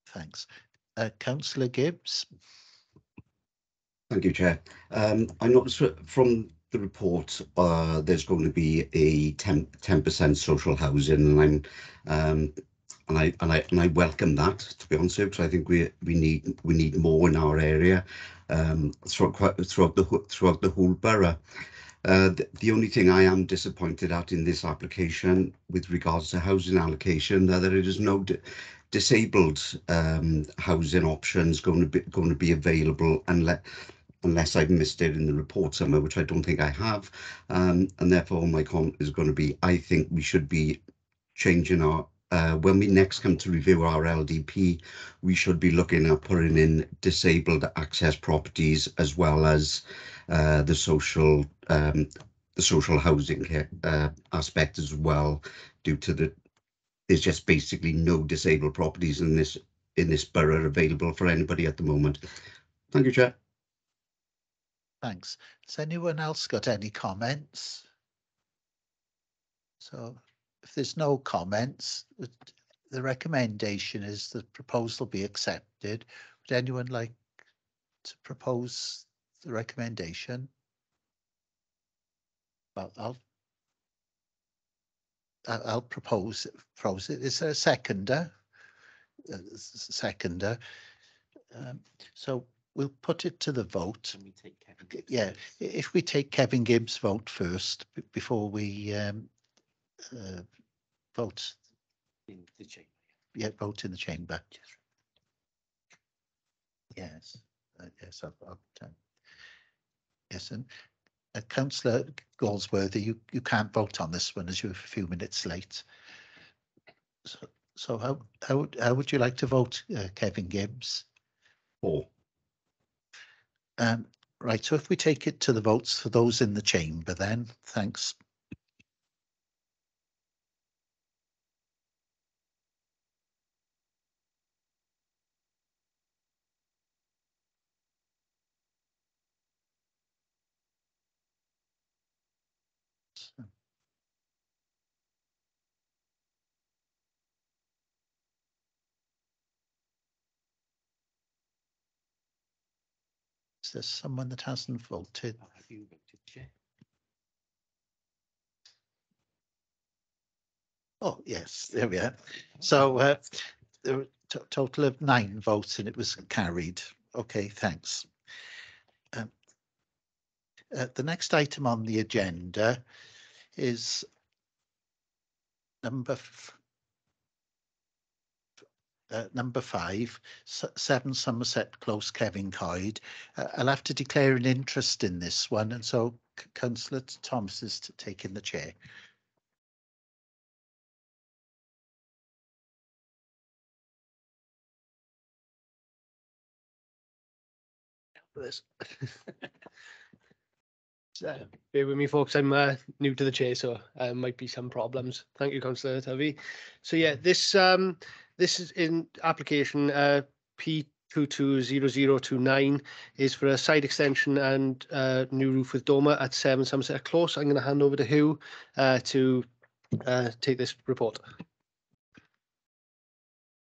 Thanks. Councillor Gibbs. Thank you, Chair. I noticed from the report there's going to be a 10% social housing, and I welcome that, to be honest, because I think we need more in our area throughout the whole borough. The only thing I am disappointed at in this application with regards to housing allocation, that there is no disabled housing options going to be available unless I've missed it in the report somewhere, which I don't think I have. And therefore my comment is going to be, I think we should be changing our when we next come to review our LDP, we should be looking at putting in disabled access properties as well as the social housing aspect as well, due to there's just basically no disabled properties in this borough available for anybody at the moment. Thank you, Chair. Thanks. Has anyone else got any comments? So if there's no comments, the recommendation is the proposal be accepted. Would anyone like to propose the recommendation? Well, I'll propose it. Is there a seconder? So we'll put it to the vote. Yeah, if we take Kevin Gibbs' vote first before we vote in the chamber. Yeah, vote in the chamber. Yes, yes, yes, and Councillor Galsworthy, you can't vote on this one as you're a few minutes late. So how would you like to vote, Kevin Gibbs? For. Right. So if we take it to the votes for those in the chamber, then thanks. Is there someone that hasn't voted? Have you voted, Chair? Oh, yes, there we are. So there were a total of 9 votes and it was carried. Okay, thanks. The next item on the agenda is number 5, 7 Somerset Close, Kevin Coyd. I'll have to declare an interest in this one, and so Councillor Thomas is taking the chair. Bear with me, folks. I'm new to the chair, so might be some problems. Thank you, Councillor Tovey. So yeah, this is in application P220029 is for a side extension and new roof with dormer at 7 Somerset Close. I'm going to hand over to Hugh to take this report.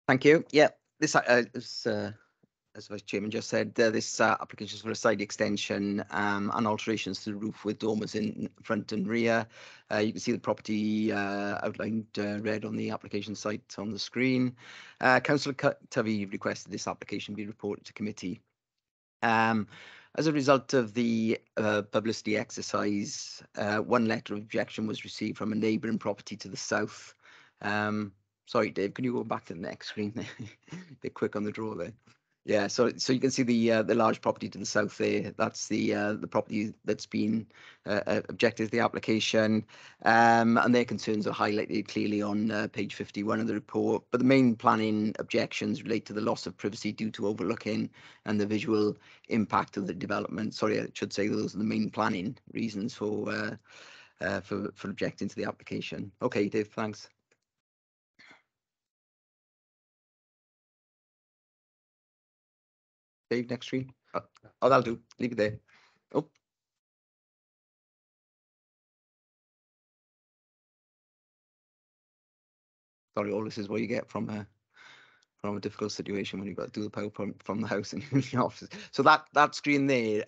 Thank you. Yeah, this as Vice Chairman just said, this application is for a side extension and alterations to the roof with dormers in front and rear. You can see the property outlined red on the application site on the screen. Councillor Tovey requested this application be reported to committee. As a result of the publicity exercise, one letter of objection was received from a neighbouring property to the south. Sorry, Dave, can you go back to the next screen? A bit quick on the draw there. Yeah, so you can see the large property to the south there. That's the property that's been objected to the application, and their concerns are highlighted clearly on page 51 of the report. But the main planning objections relate to the loss of privacy due to overlooking and the visual impact of the development. Sorry, I should say those are the main planning reasons for objecting to the application. Okay, Dave, thanks. Dave, next screen. Oh, that'll do. Leave it there. Oh. Sorry, all this is what you get from a difficult situation when you've got to do the PowerPoint from the house and the office. So that screen there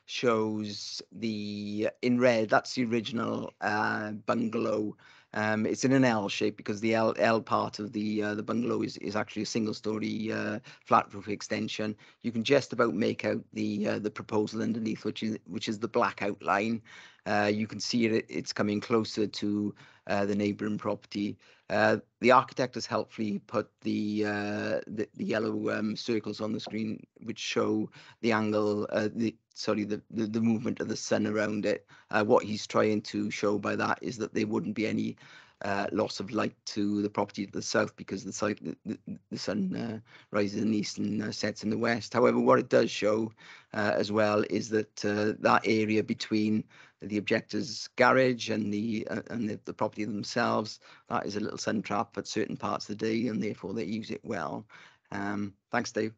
shows in red, that's the original bungalow. It's in an L shape because the L part of the bungalow is actually a single-story flat roof extension. You can just about make out the proposal underneath, which is the black outline. You can see it's coming closer to the neighbouring property. The architect has helpfully put the yellow circles on the screen, which show the angle, the movement of the sun around it. What he's trying to show by that is that there wouldn't be any loss of light to the property to the south because the sun rises in the east and sets in the west. However, what it does show as well is that that area between the objector's garage and the property themselves, that is a little sun trap at certain parts of the day, and therefore they use it well. Thanks, Dave.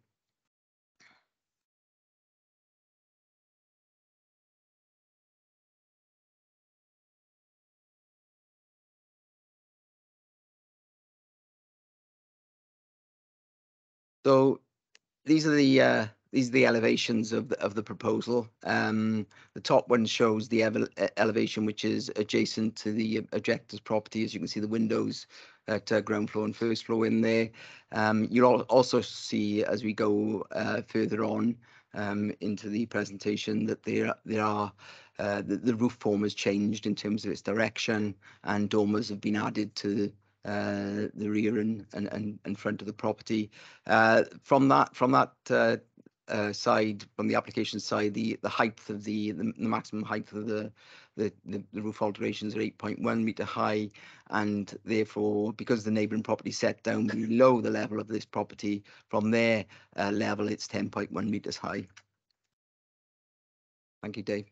So these are the elevations of the proposal. The top one shows the elevation which is adjacent to the objector's property. As you can see, the windows at ground floor and first floor in there. You'll also see as we go further on into the presentation that the roof form has changed in terms of its direction, and dormers have been added to the rear and front of the property. From that side, from the application side, the height of the maximum height of the roof alterations are 8.1 metre high, and therefore, because the neighbouring property set down below the level of this property, from their level it's 10.1 metres high. Thank you, Dave.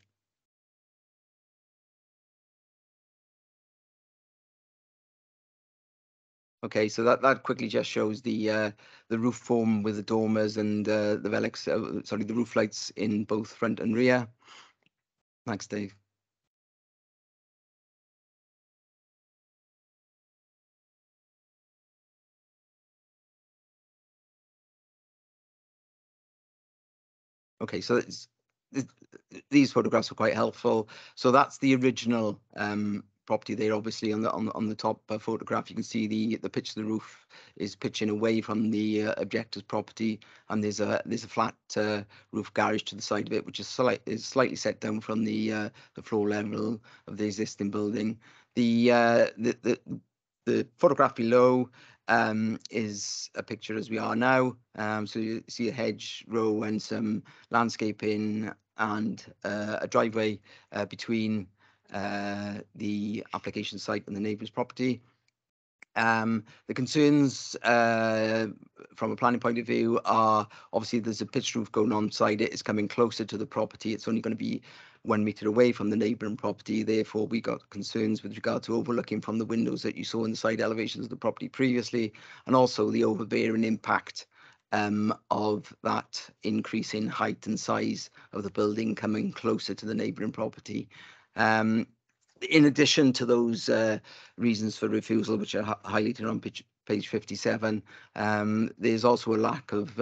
Okay, so that quickly just shows the roof form with the dormers and the Velux, the roof lights in both front and rear. Thanks, Dave. Okay, so these photographs are quite helpful. So that's the original property there. Obviously, on the top photograph, you can see the pitch of the roof is pitching away from the objector's property, and there's a flat roof garage to the side of it, which is slightly set down from the floor level of the existing building. The photograph below is a picture as we are now. So you see a hedge row and some landscaping and a driveway between the application site and the neighbour's property. The concerns from a planning point of view are obviously there's a pitched roof going on side it. It's coming closer to the property. It's only going to be 1 metre away from the neighbouring property. Therefore, we got concerns with regard to overlooking from the windows that you saw in the side elevations of the property previously, and also the overbearing impact of that increase in height and size of the building coming closer to the neighbouring property. In addition to those reasons for refusal, which are highlighted on page 57, there's also a lack of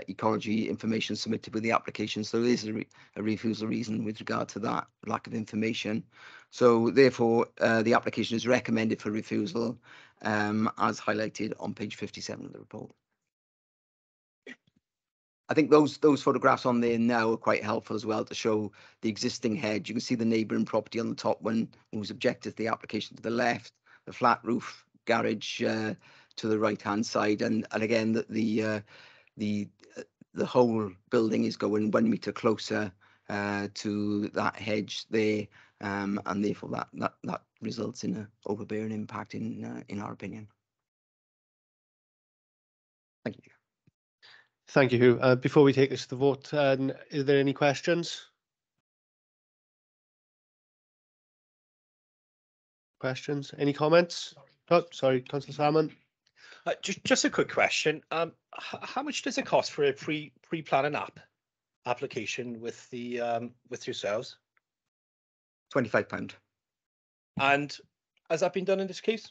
ecology information submitted with the application. So there is a refusal reason with regard to that lack of information. So therefore, the application is recommended for refusal as highlighted on page 57 of the report. I think those photographs on there now are quite helpful as well to show the existing hedge. You can see the neighbouring property on the top one, who's objected to the application to the left, the flat roof garage to the right hand side, and again the whole building is going 1 metre closer to that hedge there, and therefore that results in an overbearing impact in our opinion. Thank you. Thank you. Before we take this to the vote, is there any questions? Any comments? Oh, sorry, Councillor Salmon. Just a quick question. How much does it cost for a pre-planning application with yourselves? £25. And has that been done in this case?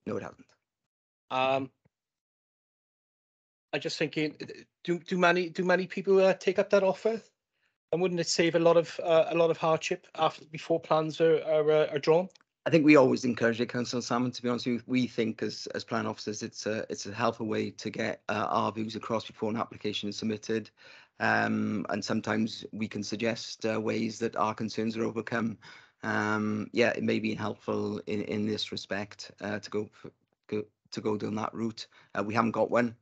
No, it hasn't. I'm just thinking, do many people take up that offer? And wouldn't it save a lot of hardship before plans are drawn? I think we always encourage it, Councillor Salmon. To be honest with you, we think as plan officers, it's a helpful way to get our views across before an application is submitted, and sometimes we can suggest ways that our concerns are overcome. Yeah, it may be helpful in this respect to go down that route. We haven't got one.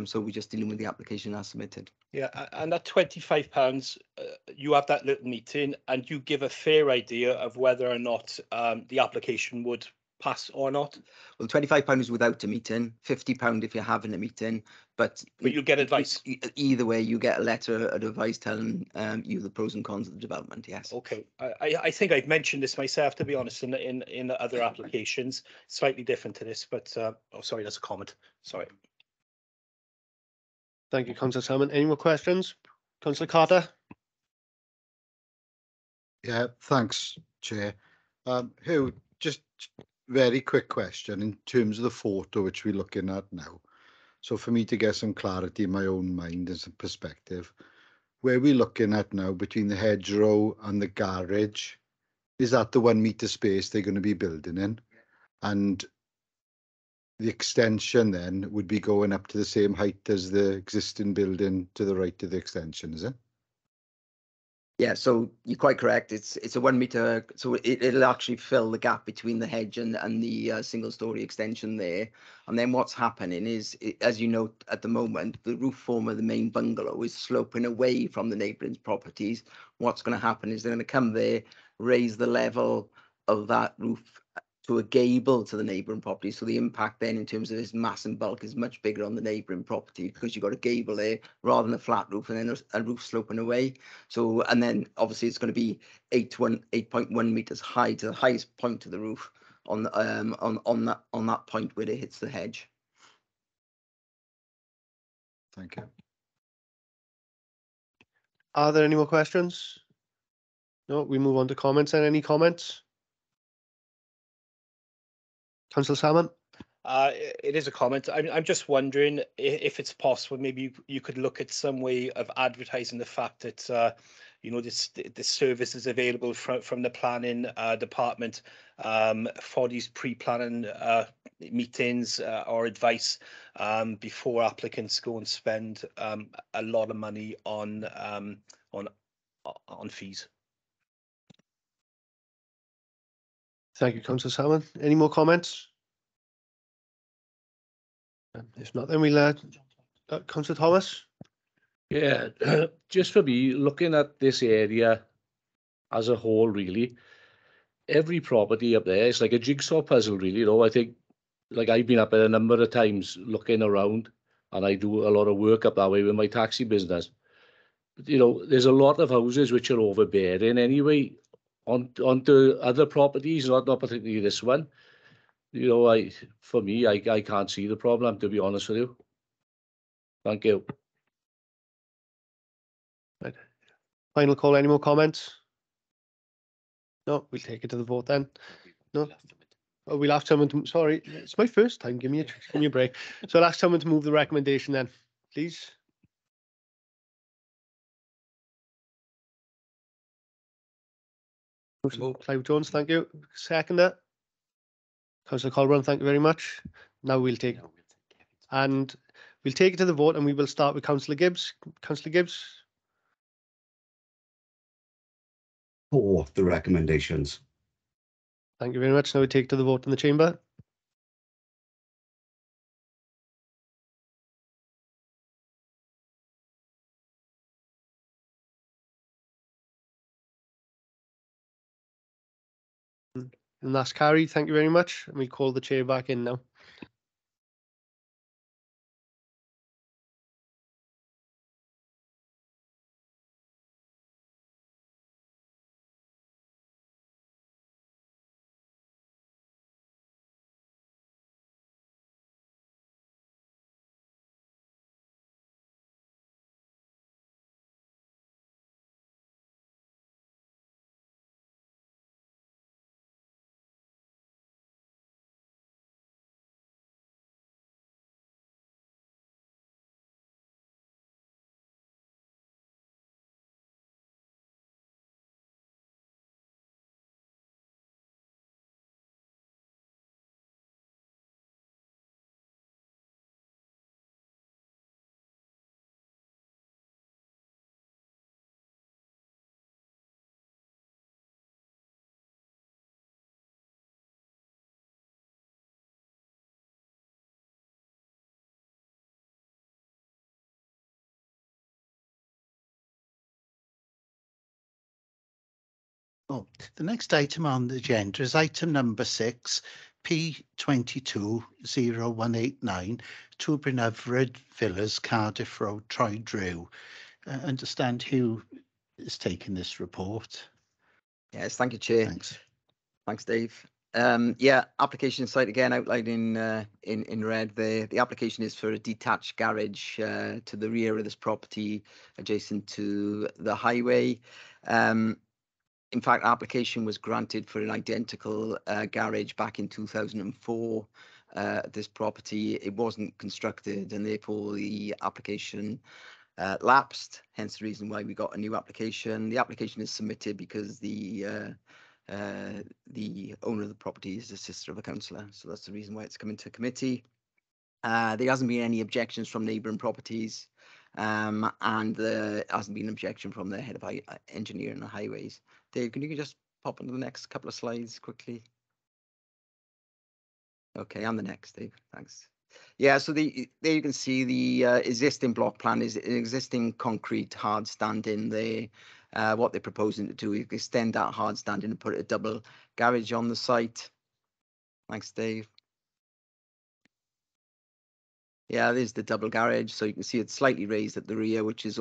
So we're just dealing with the application as submitted. Yeah, and that £25, you have that little meeting and you give a fair idea of whether or not the application would pass or not. Well, £25 is without a meeting, £50 if you're having a meeting, but you'll get advice. Either way, you get a letter of advice telling you the pros and cons of the development. Yes. Okay, I think I've mentioned this myself, to be honest, in other applications, slightly different to this, but oh, sorry, that's a comment. Sorry. Thank you, Councillor Salmon. Any more questions? Councillor Carter? Yeah, thanks, Chair. Hugh, just very quick question in terms of the photo which we're looking at now. So for me to get some clarity in my own mind and some perspective, where we're looking at now between the hedgerow and the garage, is that the 1 metre space they're going to be building in? And the extension then would be going up to the same height as the existing building to the right of the extension, is it? Yeah, so you're quite correct. It's a 1 metre, so it'll actually fill the gap between the hedge and the single story extension there. And then what's happening is, as you know, at the moment, the roof form of the main bungalow is sloping away from the neighbouring properties. What's going to happen is they're going to come there, raise the level of that roof to a gable to the neighbouring property. So the impact then in terms of its mass and bulk is much bigger on the neighbouring property because you've got a gable there rather than a flat roof and then a roof sloping away. So, and then obviously it's going to be 8.1 metres high to the highest point of the roof on that point where it hits the hedge. Thank you. Are there any more questions? No, we move on to comments. And any comments? Councillor Salmon? It is a comment. I'm just wondering if it's possible, maybe you could look at some way of advertising the fact that you know, this service is available from the planning department for these pre-planning meetings or advice before applicants go and spend a lot of money on fees. Thank you, Councillor Salmon. Any more comments? If not, then we'll Councillor Thomas. Yeah, just for me, looking at this area as a whole, really, every property up there is like a jigsaw puzzle, really. You know, I think, like, I've been up there a number of times looking around, and I do a lot of work up that way with my taxi business. But, you know, there's a lot of houses which are overbearing anyway onto other properties, not particularly this one. You know, for me, I can't see the problem, to be honest with you. Thank you. Right. Final call. Any more comments? No, we'll take it to the vote then. No. Oh, we'll ask someone to. Sorry, it's my first time. Give me a break. So I'll ask someone to move the recommendation then, please. Clive Jones, thank you. Seconder. Councillor Colburn, thank you very much. Now we'll take it to the vote, and we will start with Councillor Gibbs. Councillor Gibbs. For the recommendations. Thank you very much. Now we take to the vote in the chamber. And that's carried. Thank you very much. And we call the chair back in now. Oh, the next item on the agenda is item number 6, P220189, 2 Brynhyfryd Villas, Cardiff Road, Troy Drew. Understand who is taking this report. Yes, thank you, Chair. Thanks, Dave. Yeah, application site again outlined in red there. The application is for a detached garage to the rear of this property, adjacent to the highway. In fact, application was granted for an identical garage back in 2004. This property, it wasn't constructed, and therefore the application lapsed. Hence the reason why we got a new application. The application is submitted because the owner of the property is the sister of a councillor, so that's the reason why it's coming to committee. There hasn't been any objections from neighbouring properties, and there hasn't been an objection from the head of engineering and highways. Dave, can you just pop onto the next couple of slides quickly? Okay, on the next, Dave. Thanks. Yeah, so there you can see the existing block plan is an existing concrete hard standing there. What they're proposing to do is extend that hard standing and put a double garage on the site. Thanks, Dave. Yeah, there's the double garage. So you can see it's slightly raised at the rear, which is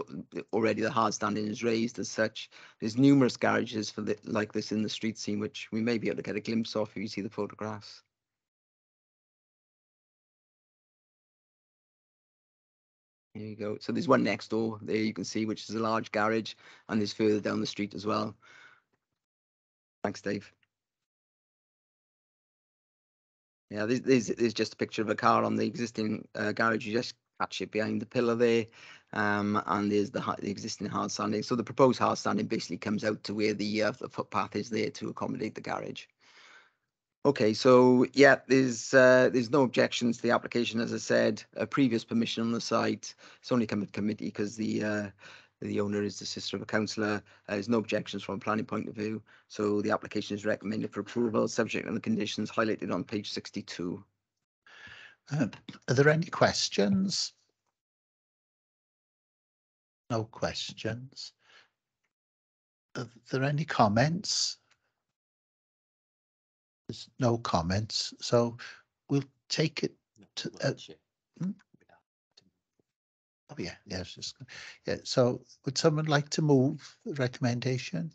already the hard standing is raised as such. There's numerous garages like this in the street scene, which we may be able to get a glimpse of if you see the photographs. There you go. So there's one next door there you can see, which is a large garage, and there's further down the street as well. Thanks, Dave. Yeah, there's just a picture of a car on the existing garage. You just catch it behind the pillar there. And there's the existing hard standing. So the proposed hard standing basically comes out to where the footpath is there to accommodate the garage. Okay, so yeah, there's no objections to the application. As I said, a previous permission on the site. It's only come to committee because the owner is the sister of a councillor. There's no objections from a planning point of view. So the application is recommended for approval, subject to the conditions highlighted on page 62. Are there any questions? No questions. Are there any comments? There's no comments, so we'll take it to. Oh yeah, yeah. So would someone like to move the recommendation?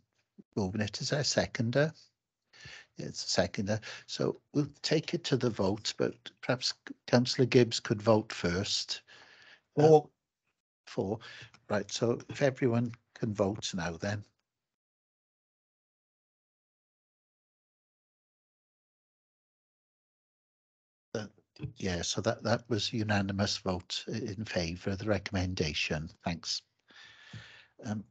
Moving it as a seconder. Yeah, it's a seconder. So we'll take it to the vote, but perhaps Councillor Gibbs could vote first. For. Right. So if everyone can vote now, then. Yeah, so that was unanimous vote in favour of the recommendation. Thanks. The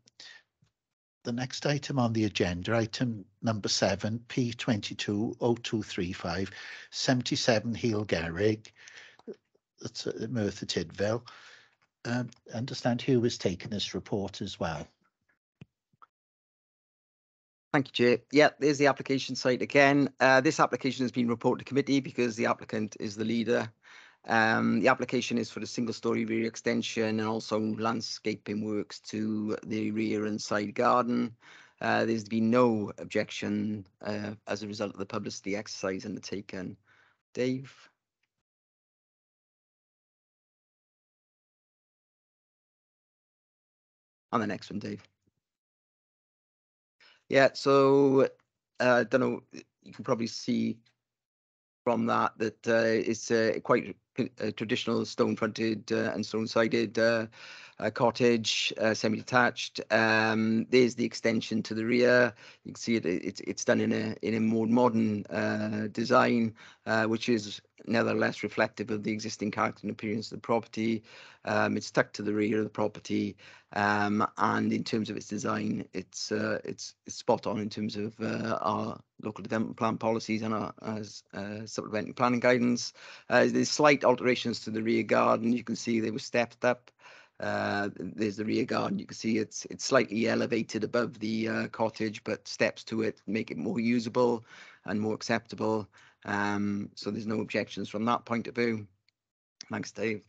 next item on the agenda, item number 7, P220235, 77 Heel Garrig. That's at Merthyr Tydfil. Understand who was taking this report as well. Thank you, Chair. Yeah, there's the application site again. This application has been reported to committee because the applicant is the leader. The application is for the single-storey rear extension and also landscaping works to the rear and side garden. There's been no objection as a result of the publicity exercise undertaken. Dave? On the next one, Dave. Yeah, so I don't know, you can probably see from that it's quite a traditional stone-fronted and stone-sided cottage, semi-detached. There's the extension to the rear. You can see it's done in a more modern design, which is nevertheless reflective of the existing character and appearance of the property. It's tucked to the rear of the property, and in terms of its design, it's spot on in terms of our local development plan policies and our supplementary planning guidance. There's slight alterations to the rear garden. You can see they were stepped up. There's the rear garden. You can see it's slightly elevated above the cottage, but steps to it make it more usable and more acceptable. So there's no objections from that point of view. Thanks, Dave.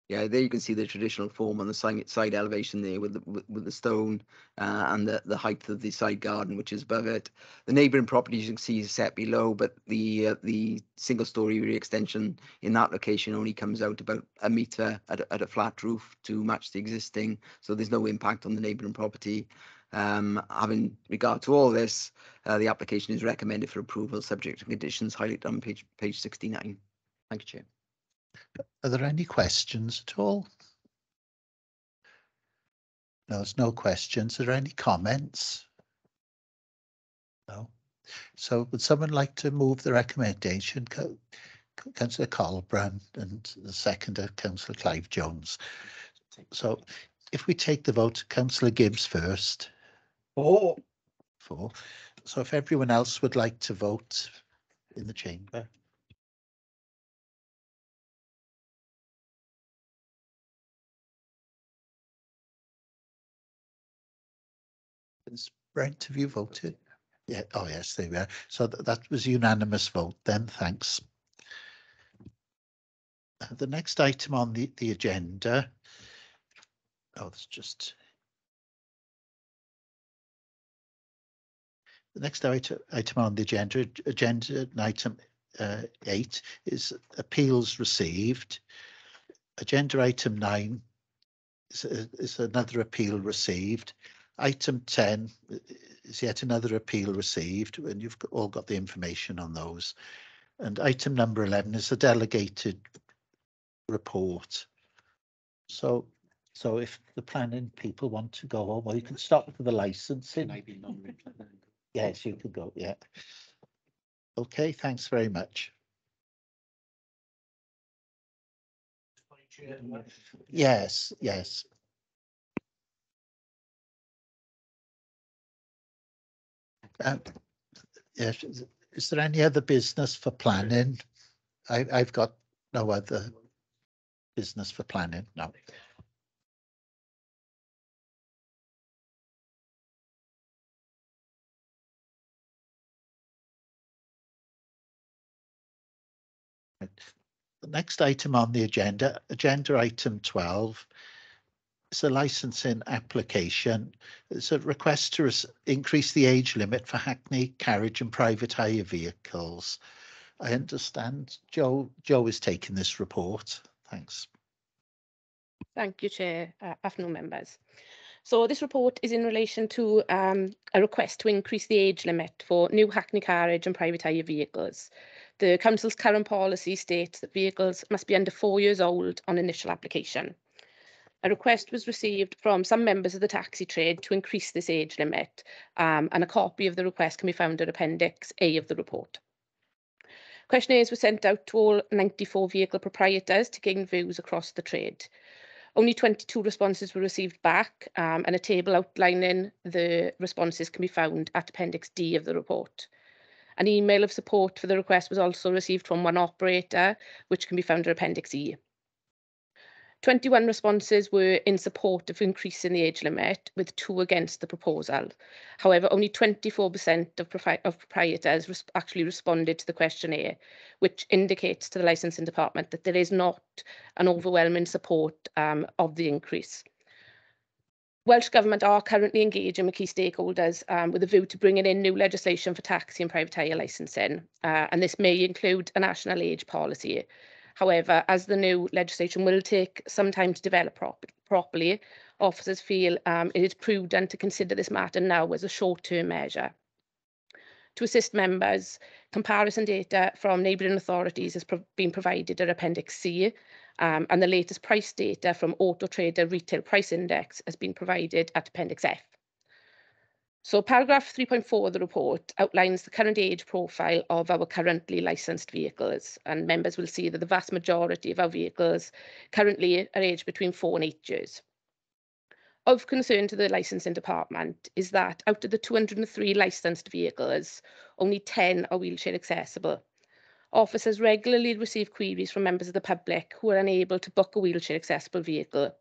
Yeah, there you can see the traditional form on the side elevation there with the stone and the height of the side garden, which is above it. The neighbouring properties you can see is set below, but the single-storey rear extension in that location only comes out about a metre at a flat roof to match the existing, so there's no impact on the neighbouring property. Having regard to all this, the application is recommended for approval subject to conditions highlighted on page 69. Thank you, Chair. Are there any questions at all? No, there's no questions. Are there any comments? No. So would someone like to move the recommendation? Councillor Colbrand and the seconder, Councillor Clive Jones. So if we take the vote, Councillor Gibbs first. For. So if everyone else would like to vote in the chamber. Brent, have you voted? Yeah. Oh, yes, there we are. So that was unanimous vote then. Thanks. The next item on the agenda. Oh, it's just. The next item on the agenda item 8 is appeals received. Agenda item 9 is another appeal received. Item 10 is yet another appeal received, and you've all got the information on those. And item number 11 is a delegated report. So if the planning people want to go home, well, you can stop for the licensing. Yes, you can go. Yeah. Okay. Thanks very much. Yes, yes. Yes. Is there any other business for planning? I've got no other business for planning. No. The next item on the agenda item 12, is a licensing application. It's a request to increase the age limit for Hackney carriage and private hire vehicles. I understand Joe is taking this report. Thanks. Thank you, Chair. Afternoon, members. So this report is in relation to a request to increase the age limit for new Hackney carriage and private hire vehicles. The Council's current policy states that vehicles must be under 4 years old on initial application. A request was received from some members of the taxi trade to increase this age limit, and a copy of the request can be found at Appendix A of the report. Questionnaires were sent out to all 94 vehicle proprietors to gain views across the trade. Only 22 responses were received back, and a table outlining the responses can be found at Appendix D of the report. An email of support for the request was also received from one operator, which can be found at Appendix E. 21 responses were in support of increasing the age limit, with 2 against the proposal. However, only 24% of proprietors actually responded to the questionnaire, which indicates to the licensing department that there is not an overwhelming support of the increase. Welsh Government are currently engaging with key stakeholders with a view to bringing in new legislation for taxi and private hire licensing, and this may include a national age policy. However, as the new legislation will take some time to develop properly, officers feel it is prudent to consider this matter now as a short-term measure. To assist members, comparison data from neighbouring authorities has been provided at Appendix C, and the latest price data from Auto Trader Retail Price Index has been provided at Appendix F. So paragraph 3.4 of the report outlines the current age profile of our currently licensed vehicles, and members will see that the vast majority of our vehicles currently are aged between 4 and 8 years. Of concern to the licensing department is that out of the 203 licensed vehicles, only 10 are wheelchair accessible. Officers regularly receive queries from members of the public who are unable to book a wheelchair accessible vehicle.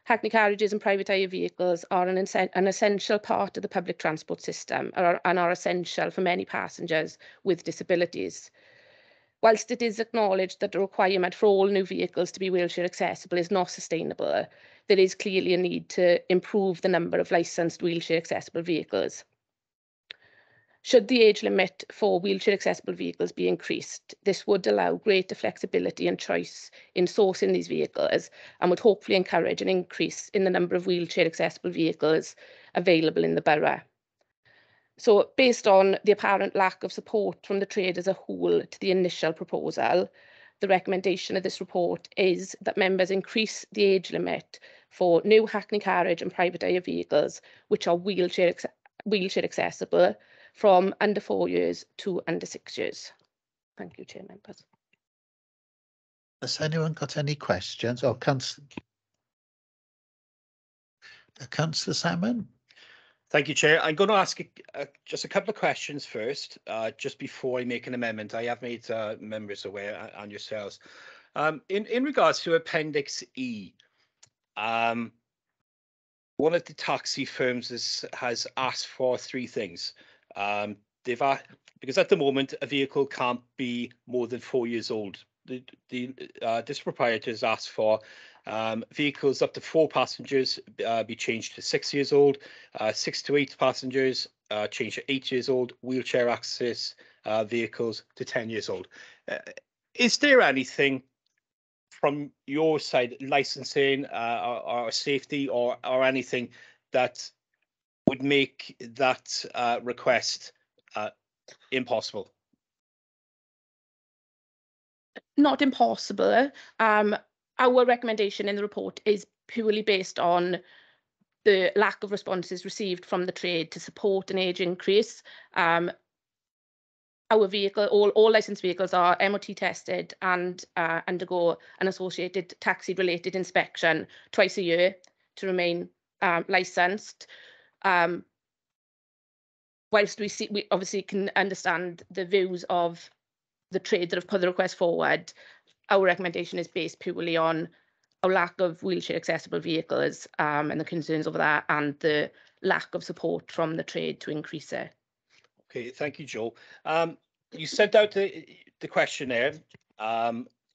Hackney carriages and private hire vehicles are an essential part of the public transport system and are essential for many passengers with disabilities. Whilst it is acknowledged that the requirement for all new vehicles to be wheelchair accessible is not sustainable, there is clearly a need to improve the number of licensed wheelchair accessible vehicles. Should the age limit for wheelchair accessible vehicles be increased, this would allow greater flexibility and choice in sourcing these vehicles and would hopefully encourage an increase in the number of wheelchair accessible vehicles available in the borough. So based on the apparent lack of support from the trade as a whole to the initial proposal, the recommendation of this report is that members increase the age limit for new Hackney carriage and private hire vehicles which are wheelchair accessible from under 4 years to under 6 years. Thank you, Chair, members. Has anyone got any questions? Or Councillor Salmon? Thank you, Chair. I'm going to ask just a couple of questions first, just before I make an amendment. I have made members aware and yourselves. In regards to Appendix E, one of the taxi firms has asked for 3 things. Because at the moment a vehicle can't be more than 4 years old. This proprietor has asked for vehicles up to 4 passengers be changed to 6 years old, 6 to 8 passengers changed to 8 years old, wheelchair access vehicles to 10 years old. Is there anything from your side, licensing or safety or anything that would make that request impossible? Not impossible. Our recommendation in the report is purely based on the lack of responses received from the trade to support an age increase. Our our vehicle, all licensed vehicles are MOT tested and undergo an associated taxi-related inspection twice a year to remain licensed. Whilst we obviously can understand the views of the trade that have put the request forward, our recommendation is based purely on a lack of wheelchair accessible vehicles and the concerns over that, and the lack of support from the trade to increase it. Okay, thank you, Joe. You sent out the questionnaire.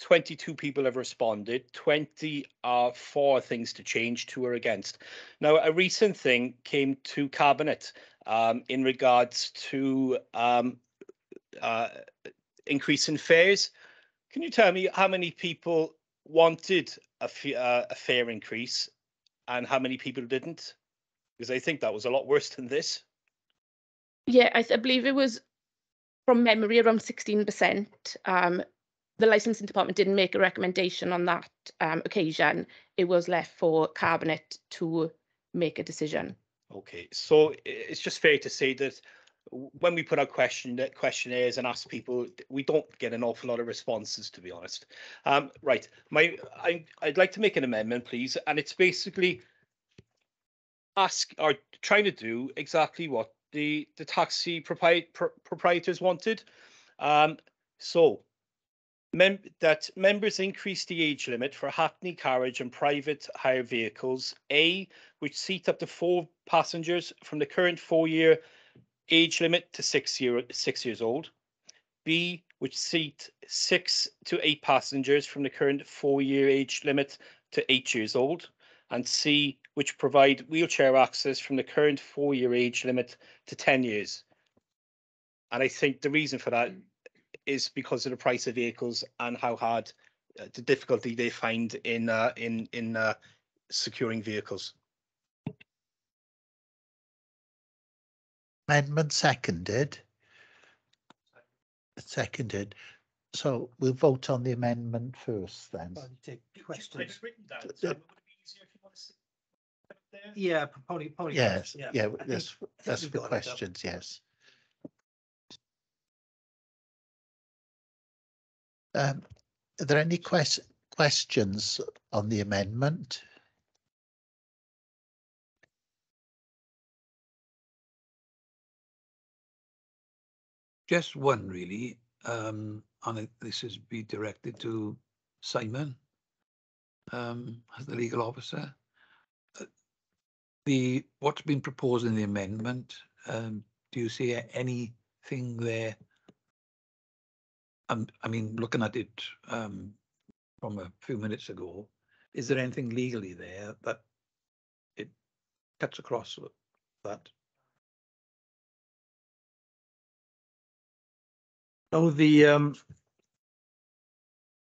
22 people have responded. 20 are for things to change, 2 are against. Now, a recent thing came to Cabinet in regards to increase in fares. Can you tell me how many people wanted a fare increase and how many people didn't? Because I think that was a lot worse than this. Yeah, I believe it was, from memory, around 16%. The licensing department didn't make a recommendation on that occasion. It was left for Cabinet to make a decision. Okay, so it's just fair to say that when we put out questionnaires and ask people, we don't get an awful lot of responses, to be honest. Right, I'd like to make an amendment, please, and it's basically trying to do exactly what the taxi proprietors wanted. That members increase the age limit for hackney carriage and private hire vehicles, A, which seat up to 4 passengers from the current 4-year age limit to 6 years old, B, which seat 6 to 8 passengers from the current 4-year age limit to 8 years old, and C, which provide wheelchair access from the current 4-year age limit to 10 years. And I think the reason for that is because of the price of vehicles and how hard, the difficulty they find in securing vehicles. Amendment seconded. Seconded. So we'll vote on the amendment first then. Take questions. Yeah, probably. Yes, Yeah, yeah, I that's think for we've got it, questions, yes. Are there any questions on the amendment? Just one really, and this is be directed to Simon as the legal officer. What's been proposed in the amendment, do you see anything there? I mean, looking at it from a few minutes ago, is there anything legally there that it cuts across that? So the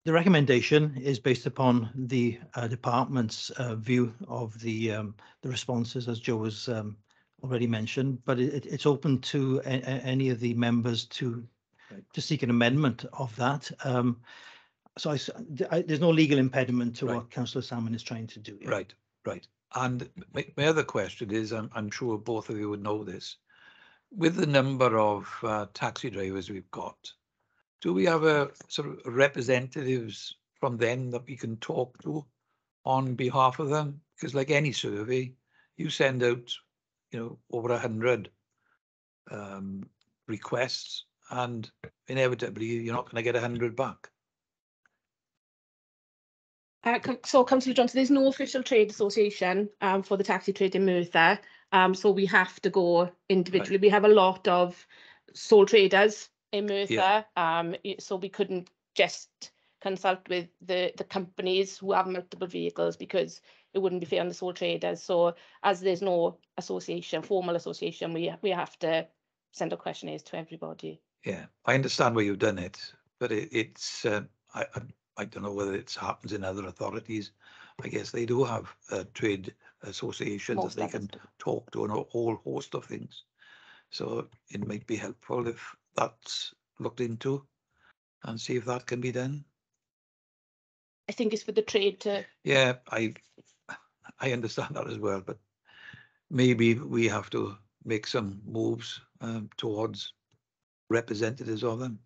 recommendation is based upon the department's view of the responses, as Joe has already mentioned, but it's open to any of the members to seek an amendment of that. So there's no legal impediment to what Councillor Salmon is trying to do. Right. And my other question is, I'm sure both of you would know this, with the number of taxi drivers we've got, do we have a sort of representatives from them that we can talk to on behalf of them? Because like any survey, you send out, over 100 requests, and inevitably you're not going to get 100 back. So, Councillor Johnson, there's no official trade association for the taxi trade in Merthyr, so we have to go individually. Right. We have a lot of sole traders in Merthyr, so we couldn't just consult with the companies who have multiple vehicles, because it wouldn't be fair on the sole traders. So, as there's no association, formal association, we have to send out questionnaires to everybody. Yeah, I understand where you've done it, but it's I don't know whether it happens in other authorities. I guess they do have trade associations that they can talk to on a whole host of things. So it might be helpful if that's looked into and see if that can be done. I think it's for the trade to... Yeah, I understand that as well, but maybe we have to make some moves towards representatives of them.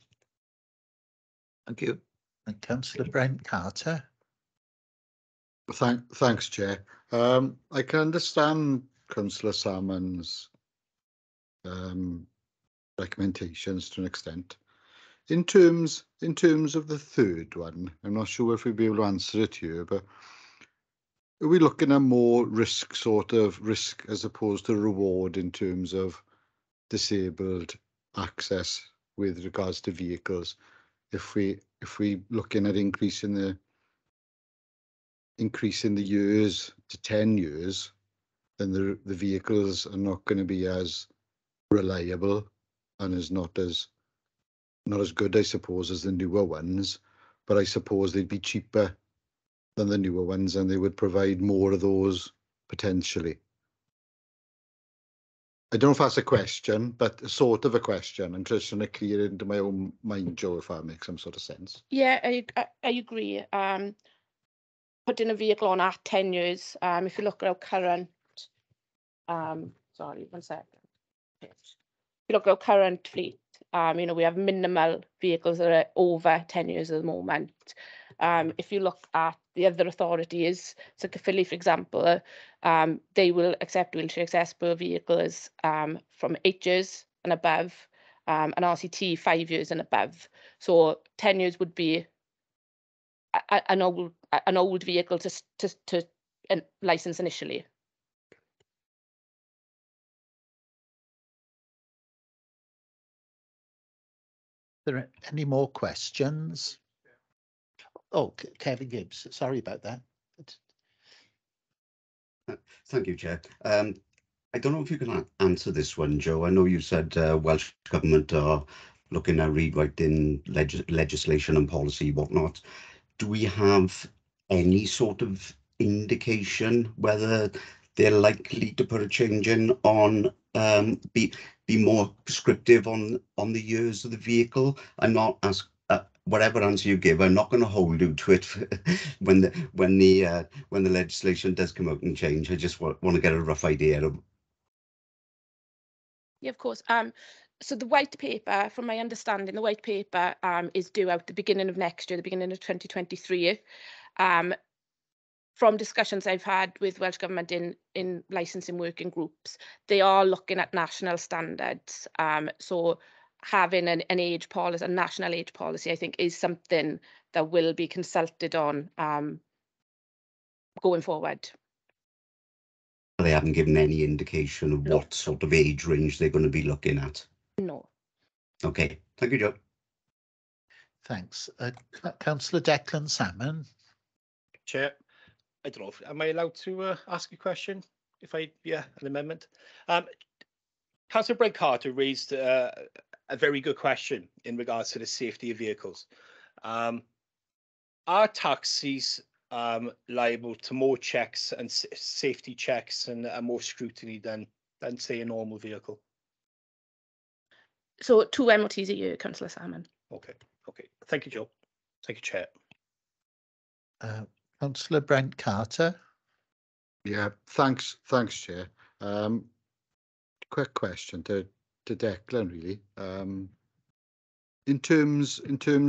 Thank you. And Councillor Brent Carter. Thanks, Chair. I can understand Councillor Salmon's recommendations to an extent. In terms of the third one, I'm not sure if we'll be able to answer it here, but are we looking at more risk as opposed to reward in terms of disabled access with regards to vehicles? If we looking at increasing the years to 10 years, then the vehicles are not going to be as reliable and is not as good, I suppose, as the newer ones. But I suppose they'd be cheaper than the newer ones, and they would provide more of those potentially. I don't know if that's a question, but sort of a question. I'm just trying to clear it into my own mind, Joe, if that makes some sort of sense. Yeah, I agree. Putting a vehicle on at 10 years, if you look at our current, sorry, 1 second. If you look at our current fleet, we have minimal vehicles that are over 10 years at the moment. If you look at the other authorities, so Caerphilly, for example, they will accept wheelchair accessible vehicles from 8 years and above, and RCT 5 years and above. So 10 years would be an old vehicle to license initially. Are there any more questions? Oh, Kevin Gibbs, sorry about that. Thank you, Chair. I don't know if you can answer this one, Joe. I know you said Welsh Government are looking at rewriting legislation and policy, whatnot. Do we have any sort of indication whether they're likely to put a change in on be more prescriptive on the years of the vehicle? I'm not asking. Whatever answer you give, I'm not going to hold you to it when the legislation does come out and change. I just want to get a rough idea of. Yeah, of course. So the white paper, from my understanding, the white paper is due out the beginning of next year, the beginning of 2023. From discussions I've had with Welsh Government in licensing working groups, they are looking at national standards. So having an age policy, a national age policy, I think is something that will be consulted on going forward. They haven't given any indication of what sort of age range they're going to be looking at. No. Okay, thank you, Joe. Thanks. Councillor Declan Salmon. Chair, I don't know if am I allowed to ask a question? An amendment. Councillor Brent Carter raised a very good question in regards to the safety of vehicles. Are taxis liable to more checks and safety checks and more scrutiny than say a normal vehicle? So 2 MOTs a year, Councillor Salmon. Okay. Thank you, Joe. Thank you, Chair. Councillor Brent Carter. Yeah, thanks, Chair. Quick question to Declan, really. In terms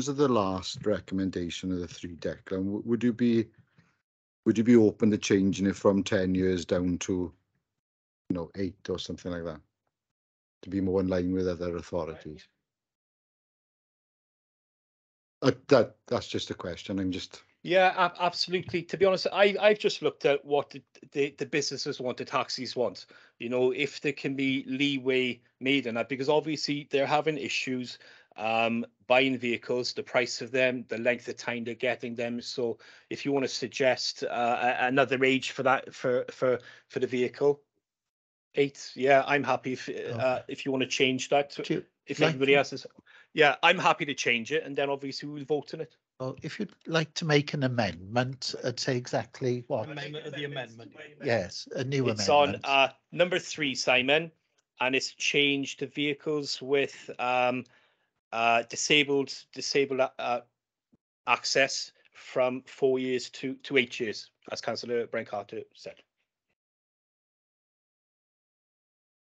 of the last recommendation of the 3, Declan, would you be open to changing it from 10 years down to 8 or something like that, to be more in line with other authorities? That's just a question. I'm just. Yeah, absolutely. To be honest, I've just looked at what the businesses want, the taxis want. If there can be leeway made in that, because obviously they're having issues buying vehicles, the price of them, the length of time they're getting them. So if you want to suggest another age for that for the vehicle, 8. Yeah, I'm happy if you want to change that. If everybody else is, yeah, I'm happy to change it, and then obviously we'll vote on it. Well, if you'd like to make an amendment, I'd say exactly what. Amendment of the amendment. Yes, a new It's amendment. on number 3, Simon, and it's changed to vehicles with disabled access from 4 years to 8 years, as Councillor Brent Carter said.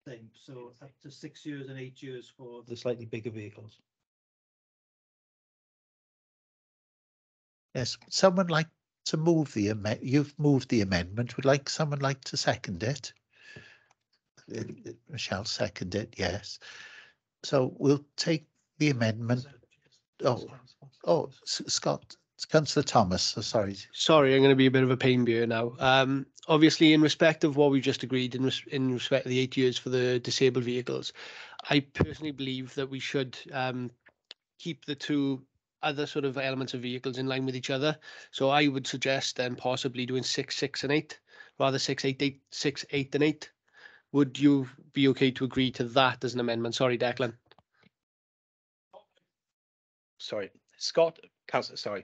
Same, so up to 6 years and 8 years for the slightly bigger vehicles. Yes, someone like to move the amendment. You've moved the amendment. Would like someone like to second it? Michelle second it, yes. So we'll take the amendment. Scott, Councillor Thomas, so sorry. Sorry, I'm going to be a bit of a pain here now. Obviously, in respect of what we've just agreed, in respect of the 8 years for the disabled vehicles, I personally believe that we should keep the two other sort of elements of vehicles in line with each other. So I would suggest then possibly doing 6, 6 and 8, rather 6, 8, 8, 6, 8 and 8. Would you be okay to agree to that as an amendment? Sorry, Declan. Sorry, Scott, Councillor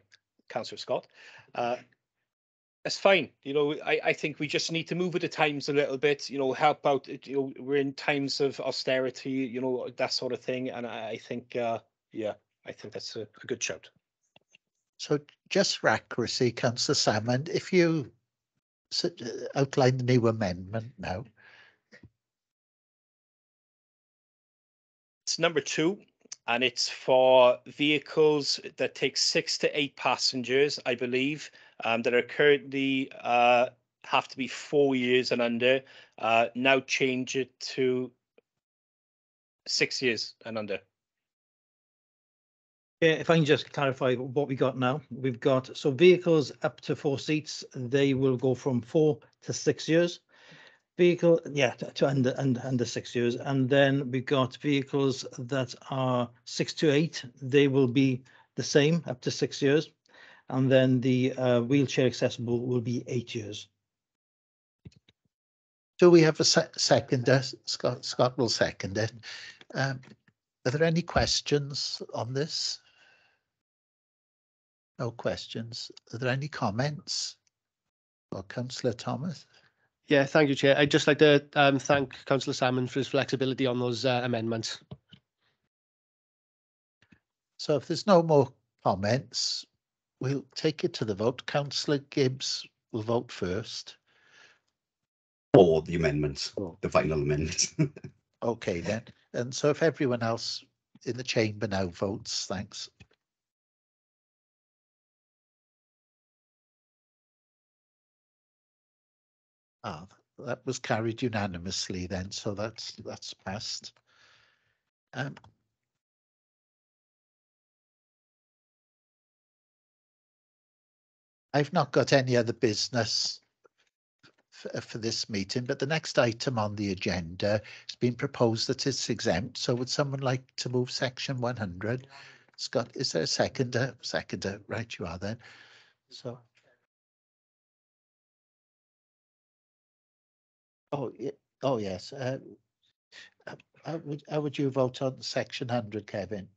Scott. That's fine. You know, I think we just need to move with the times a little bit, you know, help out. You know, we're in times of austerity, you know, that sort of thing. And I think, yeah, I think that's a good shout. So just for accuracy, Councillor Salmond, if you outline the new amendment now. It's number 2, and it's for vehicles that take 6 to 8 passengers, I believe, that are currently have to be 4 years and under. Now change it to 6 years and under. Yeah, if I can just clarify what we got now, we've got, so vehicles up to 4 seats, they will go from 4 to 6 years. Vehicle, yeah, to under 6 years, and then we've got vehicles that are 6 to 8. They will be the same up to 6 years, and then the wheelchair accessible will be 8 years. Do we have a seconder? Scott will second it. Are there any questions on this? No questions. Are there any comments? Or Councillor Thomas? Yeah, thank you, Chair. I'd just like to thank Councillor Salmond for his flexibility on those amendments. So if there's no more comments, we'll take it to the vote. Councillor Gibbs will vote first. For the amendments, the final amendments. Okay then. And so if everyone else in the chamber now votes, thanks. Ah, that was carried unanimously then, so that's passed. I've not got any other business for this meeting, but the next item on the agenda has been proposed that it's exempt. So would someone like to move section 100? Scott, is there a seconder? Seconder, right, you are then. So. Oh yes. How would you vote on section 100, Kevin?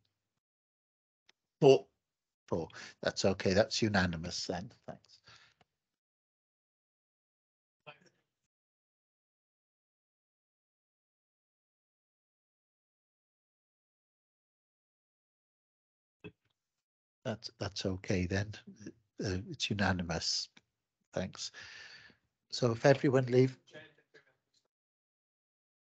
For. That's okay. That's unanimous then. Thanks. That's okay then. It's unanimous. Thanks. So if everyone leave.